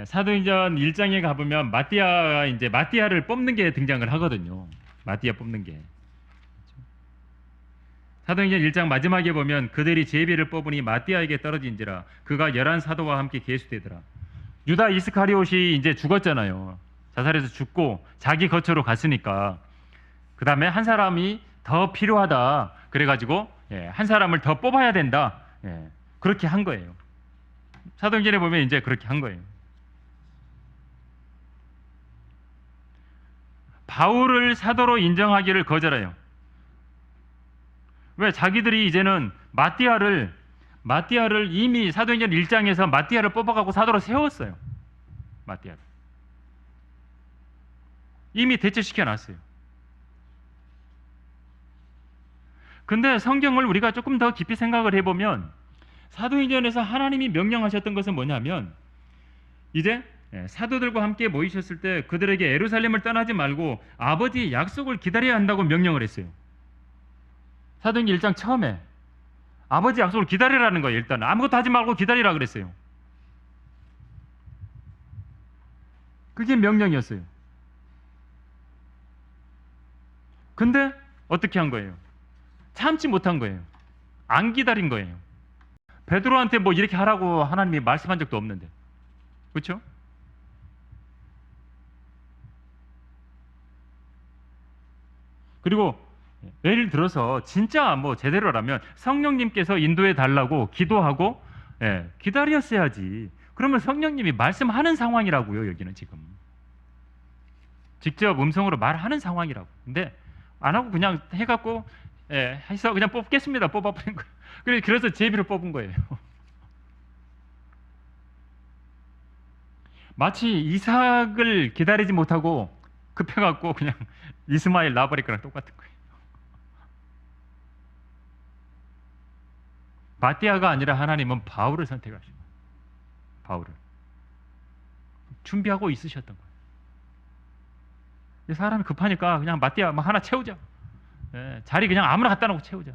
사도행전 1장에 가보면 마띠아를 뽑는 게 등장을 하거든요. 마띠아 뽑는 게. 사도행전 1장 마지막에 보면 그들이 제비를 뽑으니 마띠아에게 떨어진지라 그가 11사도와 함께 계수되더라. 유다 이스카리옷이 이제 죽었잖아요. 자살해서 죽고 자기 거처로 갔으니까 그 다음에 한 사람이 더 필요하다. 그래가지고 한 사람을 더 뽑아야 된다. 그렇게 한 거예요. 사도행전에 보면 이제 그렇게 한 거예요. 바울을 사도로 인정하기를 거절해요. 왜? 자기들이 이제는 마띠아를 이미 사도행전 1장에서 마띠아를 뽑아갖고 사도로 세웠어요. 마띠아를. 이미 대체시켜 놨어요. 근데 성경을 우리가 조금 더 깊이 생각을 해보면 사도행전에서 하나님이 명령하셨던 것은 뭐냐면 이제 사도들과 함께 모이셨을 때 그들에게 예루살렘을 떠나지 말고 아버지의 약속을 기다려야 한다고 명령을 했어요. 사도행전 1장 처음에 아버지 약속을 기다리라는 거예요. 일단 아무것도 하지 말고 기다리라 그랬어요. 그게 명령이었어요. 근데 어떻게 한 거예요? 참지 못한 거예요. 안 기다린 거예요. 베드로한테 뭐 이렇게 하라고 하나님이 말씀한 적도 없는데, 그렇죠? 그리고 예를 들어서 진짜 뭐 제대로라면 성령님께서 인도해 달라고 기도하고 기다렸어야지. 그러면 성령님이 말씀하는 상황이라고요. 여기는 지금 직접 음성으로 말하는 상황이라고. 근데 안 하고 그냥 해갖고 해서 그냥 뽑겠습니다. 뽑아버린 거예요. 그래서 제비를 뽑은 거예요. 마치 이삭을 기다리지 못하고 급해갖고 그냥 이스마엘 낳아버릴 거랑 똑같은 거예요. 마띠아가 아니라 하나님은 바울을 선택하신 거예요. 바울을 준비하고 있으셨던 거예요. 사람이 급하니까 그냥 마띠아 뭐 하나 채우자. 자리 그냥 아무나 갖다 놓고 채우자.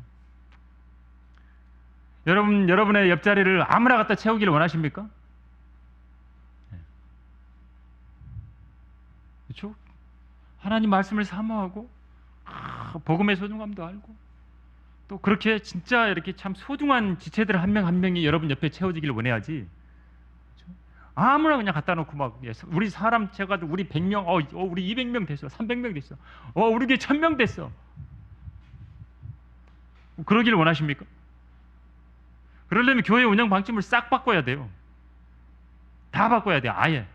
여러분의 옆자리를 아무나 갖다 채우기를 원하십니까? 그렇죠? 하나님 말씀을 사모하고 복음의 소중함도 알고 또 그렇게 진짜 이렇게 참 소중한 지체들 한 명 한 명이 여러분 옆에 채워지기를 원해야지. 그렇죠? 아무나 그냥 갖다 놓고 막 우리 사람 채가지고 우리 100명, 우리 200명 됐어, 300명 됐어, 우리 교회 1000명 됐어. 그러기를 원하십니까? 그러려면 교회 운영 방침을 싹 바꿔야 돼요. 다 바꿔야 돼요. 아예.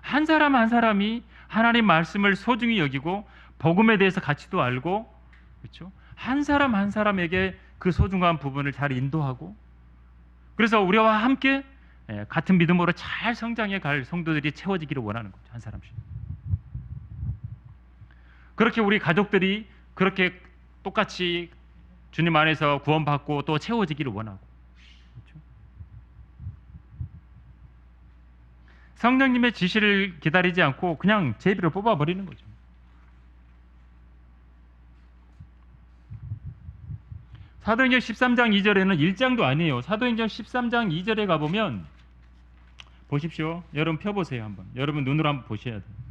한 사람 한 사람이 하나님 말씀을 소중히 여기고 복음에 대해서 가치도 알고, 그렇죠? 한 사람 한 사람에게 그 소중한 부분을 잘 인도하고, 그래서 우리와 함께 같은 믿음으로 잘 성장해 갈 성도들이 채워지기를 원하는 거죠. 한 사람씩. 그렇게 우리 가족들이 그렇게 똑같이 주님 안에서 구원받고 또 채워지기를 원하고, 그렇죠? 성령님의 지시를 기다리지 않고 그냥 제비를 뽑아버리는 거죠. 사도행전 13장 2절에는 1장도 아니에요. 사도행전 13장 2절에 가보면 보십시오. 여러분 펴보세요. 한번. 여러분 눈으로 한번 보셔야 돼요.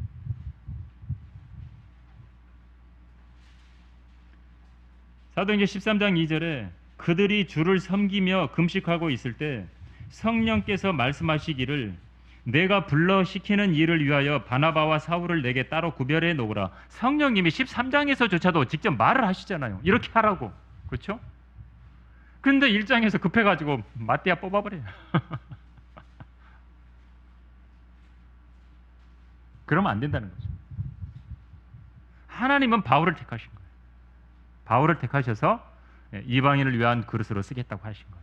사도행전 13장 2절에 그들이 주를 섬기며 금식하고 있을 때 성령께서 말씀하시기를 내가 불러 시키는 일을 위하여 바나바와 사울을 내게 따로 구별해 놓으라. 성령님이 13장에서조차도 직접 말을 하시잖아요. 이렇게 하라고. 그렇죠? 근데 1장에서 급해가지고 마띠아 뽑아버려요. 그러면 안 된다는 거죠. 하나님은 바울을 택하신 거예요. 바울을 택하셔서 이방인을 위한 그릇으로 쓰겠다고 하신 거예요.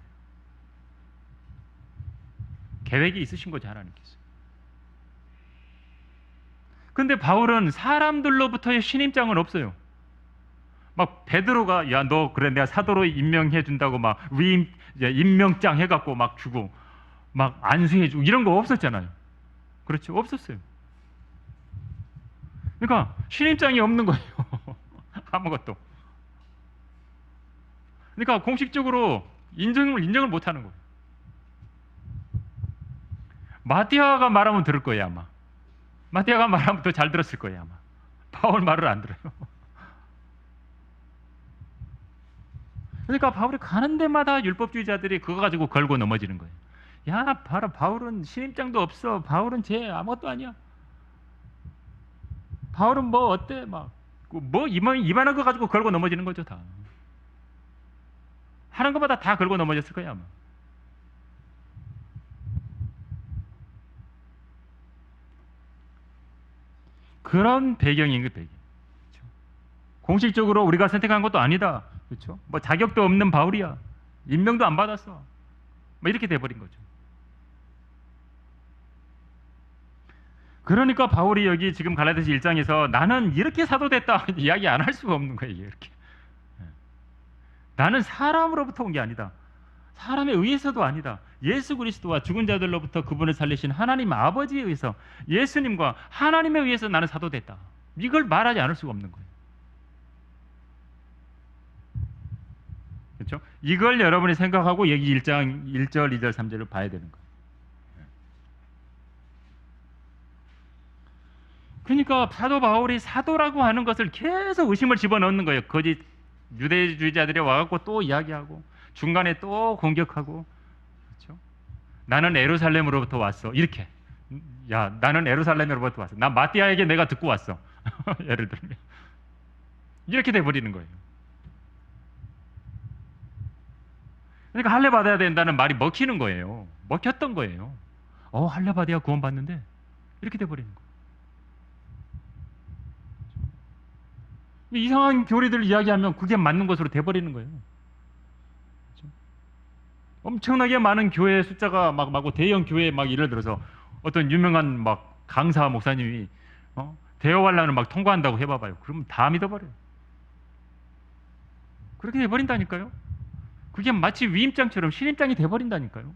계획이 있으신 거죠, 하나님께서. 근데 바울은 사람들로부터의 신임장은 없어요. 막 베드로가 야 너 그래 내가 사도로 임명해 준다고 막 임명장 해갖고 막 주고 막 안수해 주고 이런 거 없었잖아요. 그렇죠? 없었어요. 그러니까 신임장이 없는 거예요. 아무것도. 그러니까 공식적으로 인정을 못 하는 거예요. 마띠아가 말하면 들을 거예요, 아마. 마띠아가 말하면 더 잘 들었을 거예요, 아마. 바울 말을 안 들어요. 그러니까 바울이 가는 데마다 율법주의자들이 그거 가지고 걸고 넘어지는 거예요. 야, 봐라, 바울은 신임장도 없어. 바울은 쟤 아무것도 아니야. 바울은 뭐 어때? 뭐 이만한 거 가지고 걸고 넘어지는 거죠, 다. 하는 것마다 다 걸고 넘어졌을 거예요, 아마. 그런 배경인 그 배경. 그렇죠? 공식적으로 우리가 선택한 것도 아니다. 그렇죠? 뭐 자격도 없는 바울이야. 임명도 안 받았어. 뭐 이렇게 돼버린 거죠. 그러니까 바울이 여기 지금 갈라디아서 1장에서 나는 이렇게 사도 됐다 이야기 안 할 수가 없는 거예요. 이렇게. 나는 사람으로부터 온 게 아니다. 사람에 의해서도 아니다. 예수 그리스도와 죽은 자들로부터 그분을 살리신 하나님 아버지에 의해서, 예수님과 하나님에 의해서 나는 사도 됐다. 이걸 말하지 않을 수가 없는 거예요. 그렇죠? 이걸 여러분이 생각하고 여기 1장 1절, 2절, 3절을 봐야 되는 거예요. 그러니까 사도 바울이 사도라고 하는 것을 계속 의심을 집어넣는 거예요. 거짓 유대주의자들이 와갖고 또 이야기하고 중간에 또 공격하고, 그렇죠? 나는 예루살렘으로부터 왔어. 이렇게. 야, 나는 예루살렘으로부터 왔어. 나 마띠아에게 내가 듣고 왔어. 예를 들면 이렇게 돼버리는 거예요. 그러니까 할례 받아야 된다는 말이 먹히는 거예요. 먹혔던 거예요. 할례 받아야 구원받는데 이렇게 돼버리는 거예요. 이상한 교리들 이야기하면 그게 맞는 것으로 돼버리는 거예요. 그렇죠? 엄청나게 많은 교회 숫자가 막 대형 교회 막 예를 들어서 어떤 유명한 막 강사 목사님이 대여관란을 막 통과한다고 해봐봐요. 그러면 다 믿어버려요. 그렇게 돼버린다니까요. 그게 마치 위임장처럼 신임장이 돼버린다니까요.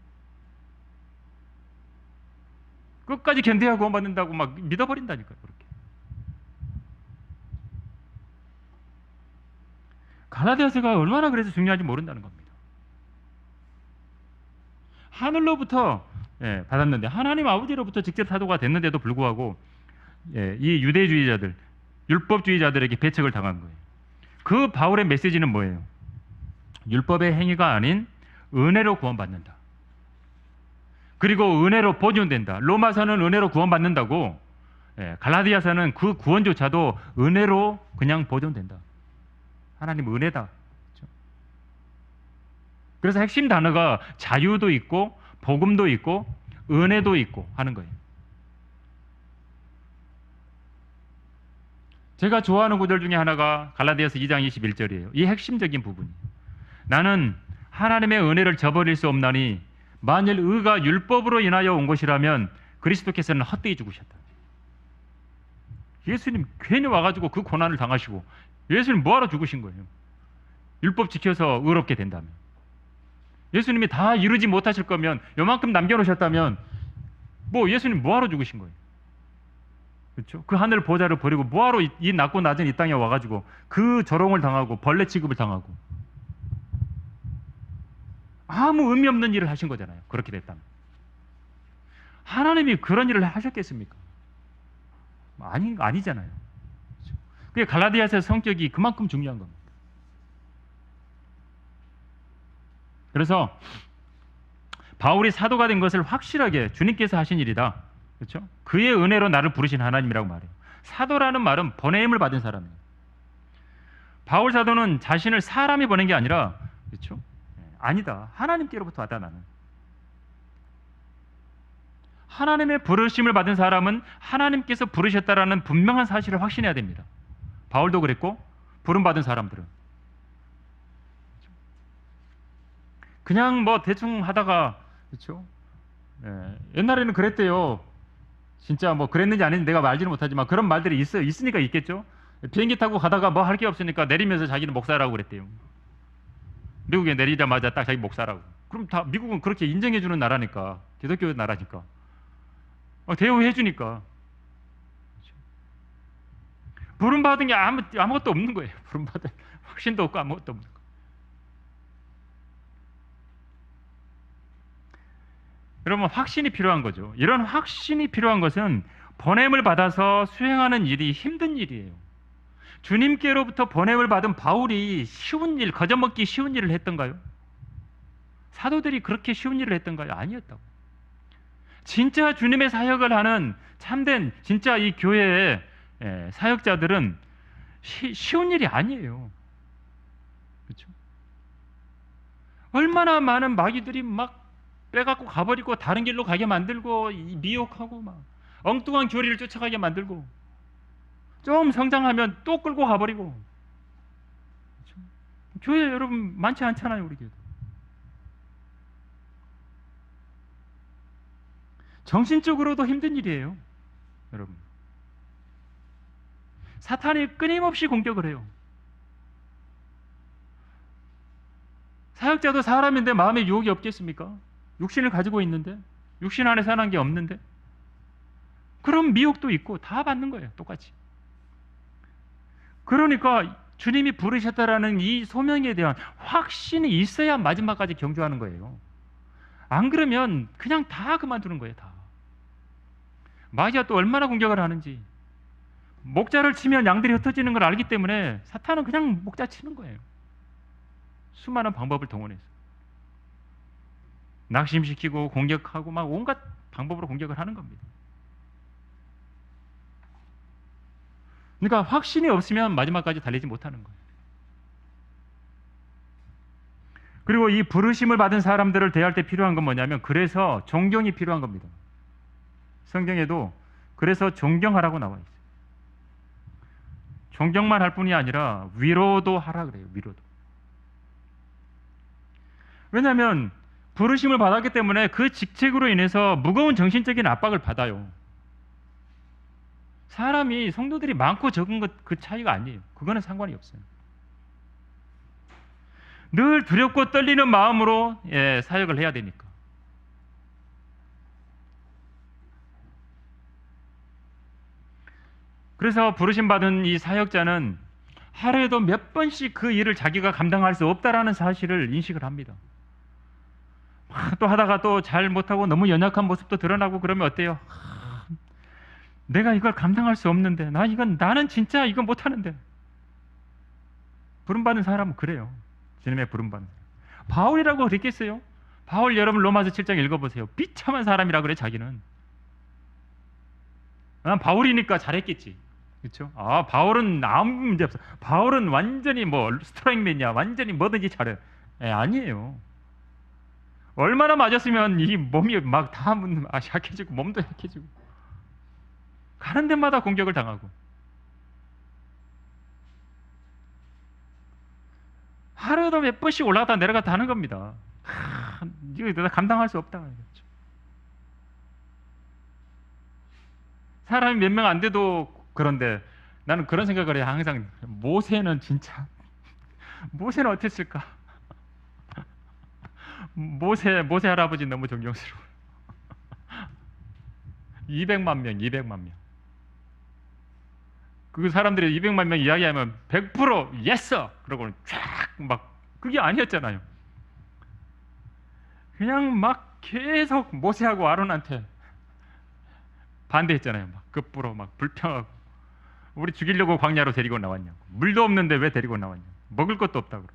끝까지 견뎌야 구원받는다고 막 믿어버린다니까요. 그렇게. 갈라디아서가 얼마나 그래서 중요한지 모른다는 겁니다. 하늘로부터 받았는데, 하나님 아버지로부터 직접 사도가 됐는데도 불구하고 이 유대주의자들, 율법주의자들에게 배척을 당한 거예요. 그 바울의 메시지는 뭐예요? 율법의 행위가 아닌 은혜로 구원받는다. 그리고 은혜로 보존된다. 로마서는 은혜로 구원받는다고, 갈라디아서는 그 구원조차도 은혜로 그냥 보존된다. 하나님 은혜다. 그렇죠? 그래서 핵심 단어가 자유도 있고 복음도 있고 은혜도 있고 하는 거예요. 제가 좋아하는 구절 중에 하나가 갈라디아서 2장 21절이에요. 이 핵심적인 부분이에요. 나는 하나님의 은혜를 저버릴 수 없나니 만일 의가 율법으로 인하여 온 것이라면 그리스도께서는 헛되이 죽으셨다. 예수님 괜히 와가지고 그 고난을 당하시고 예수님 뭐하러 죽으신 거예요? 율법 지켜서 의롭게 된다면. 예수님이 다 이루지 못하실 거면, 요만큼 남겨놓으셨다면 뭐 예수님 뭐하러 죽으신 거예요? 그렇죠? 그 하늘 보좌를 버리고 뭐하러 이 낮고 낮은 이 땅에 와가지고 그 조롱을 당하고 벌레 취급을 당하고 아무 의미 없는 일을 하신 거잖아요. 그렇게 됐다면. 하나님이 그런 일을 하셨겠습니까? 아니잖아요. 그게 갈라디아서의 성격이 그만큼 중요한 겁니다. 그래서 바울이 사도가 된 것을 확실하게 주님께서 하신 일이다. 그렇죠? 그의 은혜로 나를 부르신 하나님이라고 말해요. 사도라는 말은 보냄을 받은 사람이에요. 바울 사도는 자신을 사람이 보낸 게 아니라, 그렇죠? 아니다. 하나님께로부터 왔다. 나는. 하나님의 부르심을 받은 사람은 하나님께서 부르셨다라는 분명한 사실을 확신해야 됩니다. 바울도 그랬고 부름받은 사람들은 그냥 뭐 대충 하다가, 그렇죠? 옛날에는 그랬대요. 진짜 뭐 그랬는지 아닌지 내가 알지는 못하지만 그런 말들이 있으니까 있겠죠. 비행기 타고 가다가 뭐 할 게 없으니까 내리면서 자기는 목사라고 그랬대요. 미국에 내리자마자 딱 자기 목사라고. 그럼 다 미국은 그렇게 인정해주는 나라니까, 기독교 나라니까, 대우해 주니까. 부름받은 게 아무것도 없는 거예요. 부름받은 확신도 없고 아무것도 없는 거예요. 여러분, 확신이 필요한 거죠. 이런 확신이 필요한 것은 보냄을 받아서 수행하는 일이 힘든 일이에요. 주님께로부터 보냄을 받은 바울이 쉬운 일, 거저먹기 쉬운 일을 했던가요? 사도들이 그렇게 쉬운 일을 했던가요? 아니었다고. 진짜 주님의 사역을 하는 참된 진짜 이 교회의 사역자들은 쉬운 일이 아니에요. 그렇죠? 얼마나 많은 마귀들이 막 빼갖고 가버리고 다른 길로 가게 만들고 미혹하고 막 엉뚱한 교리를 쫓아가게 만들고 좀 성장하면 또 끌고 가버리고. 그렇죠? 교회 여러분 많지 않잖아요. 우리 교회도. 정신적으로도 힘든 일이에요. 여러분. 사탄이 끊임없이 공격을 해요. 사역자도 사람인데 마음에 유혹이 없겠습니까? 육신을 가지고 있는데, 육신 안에 사는 게 없는데, 그럼 미혹도 있고 다 받는 거예요. 똑같이. 그러니까 주님이 부르셨다라는 이 소명에 대한 확신이 있어야 마지막까지 경주하는 거예요. 안 그러면 그냥 다 그만두는 거예요. 다. 마귀가 또 얼마나 공격을 하는지. 목자를 치면 양들이 흩어지는 걸 알기 때문에 사탄은 그냥 목자 치는 거예요. 수많은 방법을 동원해서 낙심시키고 공격하고 막 온갖 방법으로 공격을 하는 겁니다. 그러니까 확신이 없으면 마지막까지 달리지 못하는 거예요. 그리고 이 부르심을 받은 사람들을 대할 때 필요한 건 뭐냐면, 그래서 존경이 필요한 겁니다. 성경에도 그래서 존경하라고 나와 있어요. 존경만 할 뿐이 아니라 위로도 하라 그래요. 위로도. 왜냐하면 부르심을 받았기 때문에 그 직책으로 인해서 무거운 정신적인 압박을 받아요. 사람이, 성도들이 많고 적은 것 그 차이가 아니에요. 그거는 상관이 없어요. 늘 두렵고 떨리는 마음으로 사역을 해야 되니까. 그래서 부르심 받은 이 사역자는 하루에도 몇 번씩 그 일을 자기가 감당할 수 없다라는 사실을 인식을 합니다. 또 하다가 또 잘 못하고 너무 연약한 모습도 드러나고 그러면 어때요? 내가 이걸 감당할 수 없는데, 나는 진짜 이거 못하는데. 부름받은 사람은 그래요. 주님의 부름받은 사람. 바울이라고 그랬겠어요? 바울 여러분 로마서 7장 읽어보세요. 비참한 사람이라 그래 자기는. 바울이니까 잘했겠지. 그렇죠? 바울은 아무 문제 없어. 바울은 완전히 뭐 스트라이크맨이야. 완전히 뭐든지 잘해. 아니에요. 얼마나 맞았으면 이 몸이 막 다 약해지고 몸도 약해지고 가는 데마다 공격을 당하고. 하루에도 몇 번씩 올라갔다 내려갔다 하는 겁니다. 이거 내가 감당할 수 없다. 그렇죠? 사람이 몇 명 안 돼도 그런데 나는 그런 생각을 해요. 항상 모세는 모세는 어땠을까? 모세 할아버지 너무 존경스러워. 200만 명. 그 사람들이 200만 명 이야기하면 100% 예스! 그러고는 쫙 막 그게 아니었잖아요. 그냥 막 계속 모세하고 아론한테 반대했잖아요. 막 급부로 막 불평하고, 우리 죽이려고 광야로 데리고 나왔냐고, 물도 없는데 왜 데리고 나왔냐고, 먹을 것도 없다고.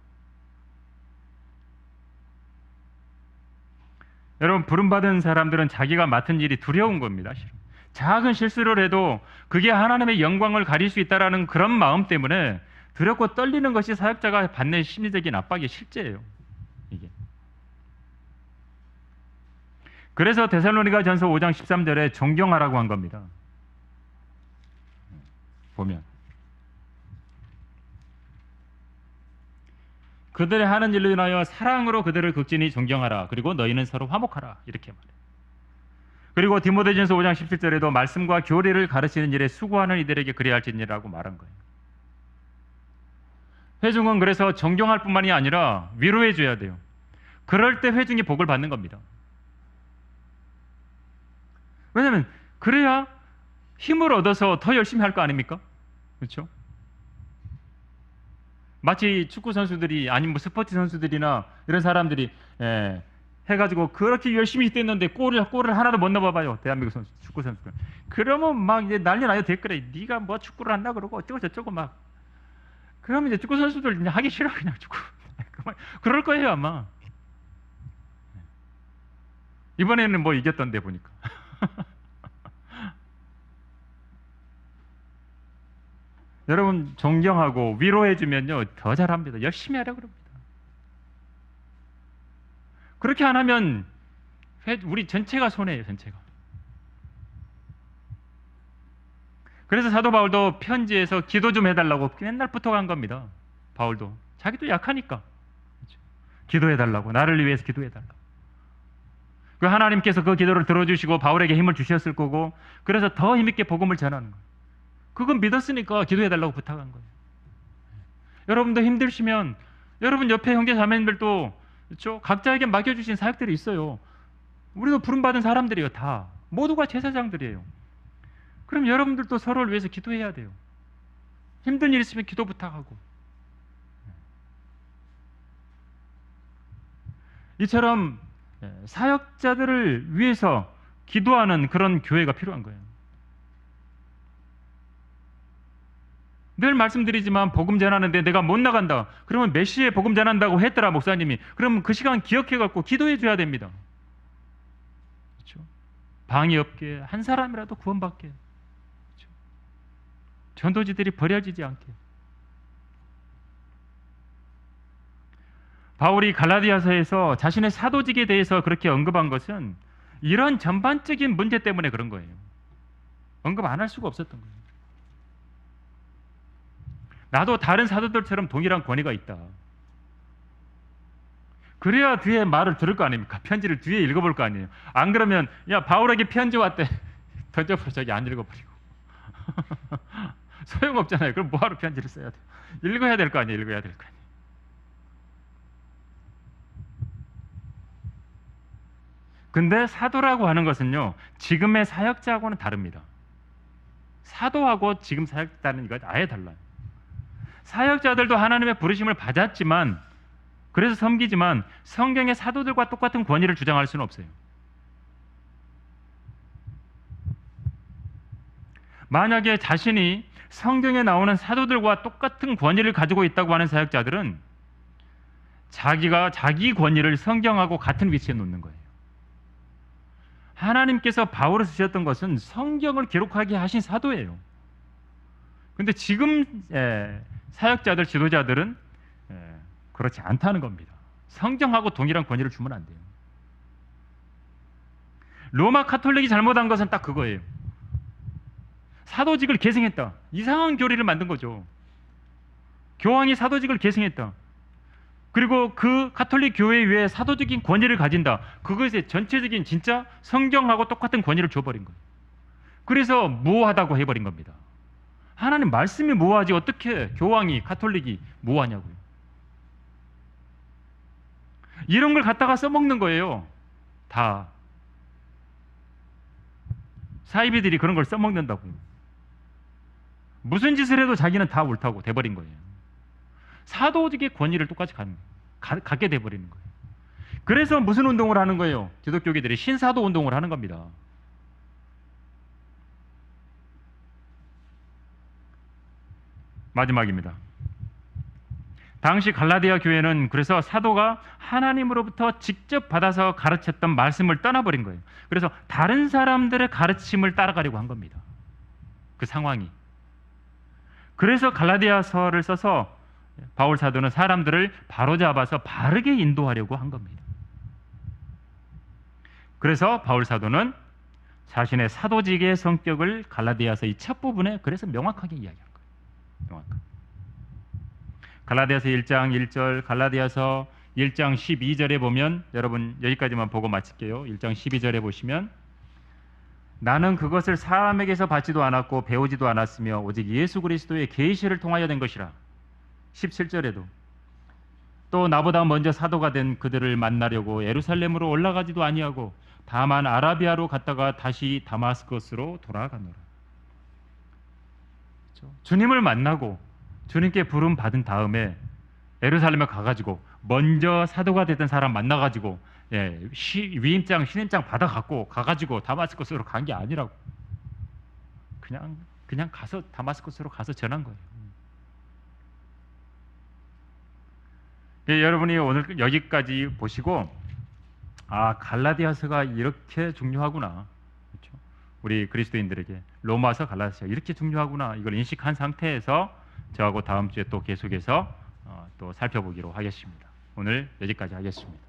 여러분, 부름받은 사람들은 자기가 맡은 일이 두려운 겁니다. 작은 실수를 해도 그게 하나님의 영광을 가릴 수 있다는 그런 마음 때문에 두렵고 떨리는 것이 사역자가 받는 심리적인 압박의 실제예요. 이게. 그래서 데살로니가전서 5장 13절에 존경하라고 한 겁니다. 보면 그들의 하는 일로 인하여 사랑으로 그들을 극진히 존경하라. 그리고 너희는 서로 화목하라. 이렇게 말해요. 그리고 디모데전서 5장 17절에도 말씀과 교리를 가르치는 일에 수고하는 이들에게 그래야 할지니라고 말한 거예요. 회중은 그래서 존경할 뿐만이 아니라 위로해 줘야 돼요. 그럴 때 회중이 복을 받는 겁니다. 왜냐하면 그래야 힘을 얻어서 더 열심히 할 거 아닙니까? 그렇죠? 마치 축구 선수들이, 아니면 뭐 스포츠 선수들이나 이런 사람들이 해가지고 그렇게 열심히 뛰었는데 골을 하나도 못 넣어봐요. 대한민국 축구 선수들. 그러면 막 이제 난리 나요. 댓글에 네가 뭐 축구를 한다 그러고 어쩌고 저쩌고 막. 그러면 이제 축구 선수들 그냥 하기 싫어. 그냥 축구. 그럴 거예요 아마. 이번에는 뭐 이겼던데 보니까. 여러분, 존경하고 위로해주면요 더 잘합니다. 열심히 하라 그럽니다. 그렇게 안 하면 우리 전체가 손해예요. 전체가. 그래서 사도 바울도 편지에서 기도 좀 해달라고 맨날 부탁한 겁니다. 바울도 자기도 약하니까. 그렇죠? 기도해달라고, 나를 위해서 기도해달라고. 그 하나님께서 그 기도를 들어주시고 바울에게 힘을 주셨을 거고, 그래서 더 힘있게 복음을 전하는 거예요. 그건 믿었으니까 기도해달라고 부탁한 거예요. 여러분도 힘드시면 여러분 옆에 형제 자매님들도, 그렇죠? 각자에게 맡겨주신 사역들이 있어요. 우리도 부름받은 사람들이에요. 다 모두가 제사장들이에요. 그럼 여러분들도 서로를 위해서 기도해야 돼요. 힘든 일 있으면 기도 부탁하고. 이처럼 사역자들을 위해서 기도하는 그런 교회가 필요한 거예요. 늘 말씀드리지만 복음 전하는데 내가 못 나간다. 그러면 몇 시에 복음 전한다고 했더라 목사님이. 그러면 그 시간 기억해 갖고 기도해 줘야 됩니다. 그렇죠? 방이 없게 한 사람이라도 구원받게. 그렇죠? 전도지들이 버려지지 않게. 바울이 갈라디아서에서 자신의 사도직에 대해서 그렇게 언급한 것은 이런 전반적인 문제 때문에 그런 거예요. 언급 안 할 수가 없었던 거예요. 나도 다른 사도들처럼 동일한 권위가 있다. 그래야 뒤에 말을 들을 거 아닙니까? 편지를 뒤에 읽어볼 거 아니에요. 안 그러면 야 바울에게 편지 왔대 던져버려. 저기 안 읽어버리고 소용없잖아요. 그럼 뭐하러 편지를 써야 돼? 읽어야 될 거 아니에요. 읽어야 될 거 아니에요. 근데 사도라고 하는 것은요, 지금의 사역자하고는 다릅니다. 사도하고 지금 사역자는 이거 아예 달라요. 사역자들도 하나님의 부르심을 받았지만, 그래서 섬기지만 성경의 사도들과 똑같은 권위를 주장할 수는 없어요. 만약에 자신이 성경에 나오는 사도들과 똑같은 권위를 가지고 있다고 하는 사역자들은 자기가 자기 권위를 성경하고 같은 위치에 놓는 거예요. 하나님께서 바울을 쓰셨던 것은 성경을 기록하게 하신 사도예요. 근데 지금 사역자들, 지도자들은 그렇지 않다는 겁니다. 성경하고 동일한 권위를 주면 안 돼요. 로마 카톨릭이 잘못한 것은 딱 그거예요. 사도직을 계승했다. 이상한 교리를 만든 거죠. 교황이 사도직을 계승했다. 그리고 그 카톨릭 교회 위에 사도적인 권위를 가진다. 그것의 전체적인 진짜 성경하고 똑같은 권위를 줘버린 거예요. 그래서 무호하다고 해버린 겁니다. 하나님 말씀이 무호하지 어떻게 교황이, 카톨릭이 무호하냐고요. 이런 걸 갖다가 써먹는 거예요. 다 사이비들이 그런 걸 써먹는다고요. 무슨 짓을 해도 자기는 다 옳다고 돼버린 거예요. 사도직의 권위를 똑같이 갖게 돼버리는 거예요. 그래서 무슨 운동을 하는 거예요? 기독교계들이 신사도 운동을 하는 겁니다. 마지막입니다. 당시 갈라디아 교회는 그래서 사도가 하나님으로부터 직접 받아서 가르쳤던 말씀을 떠나버린 거예요. 그래서 다른 사람들의 가르침을 따라가려고 한 겁니다. 그 상황이. 그래서 갈라디아서를 써서 바울 사도는 사람들을 바로잡아서 바르게 인도하려고 한 겁니다. 그래서 바울 사도는 자신의 사도직의 성격을 갈라디아서 이 첫 부분에 그래서 명확하게 이야기한 거예요. 명확하게. 갈라디아서 1장 1절, 갈라디아서 1장 12절에 보면, 여러분 여기까지만 보고 마칠게요. 1장 12절에 보시면, 나는 그것을 사람에게서 받지도 않았고 배우지도 않았으며 오직 예수 그리스도의 계시를 통하여 된 것이라. 17절에도 또 나보다 먼저 사도가 된 그들을 만나려고 예루살렘으로 올라가지도 아니하고 다만 아라비아로 갔다가 다시 다마스커스로 돌아가노라. 그렇죠? 주님을 만나고 주님께 부름 받은 다음에 예루살렘에 가가지고 먼저 사도가 됐던 사람 만나가지고 위임장, 신임장 받아갖고 가가지고 다마스커스로 간 게 아니라고. 그냥 가서 다마스커스로 가서 전한 거예요. 여러분이 오늘 여기까지 보시고 갈라디아서가 이렇게 중요하구나. 그렇죠? 우리 그리스도인들에게 로마서, 갈라디아서 이렇게 중요하구나. 이걸 인식한 상태에서 저하고 다음 주에 또 계속해서 또 살펴보기로 하겠습니다. 오늘 여기까지 하겠습니다.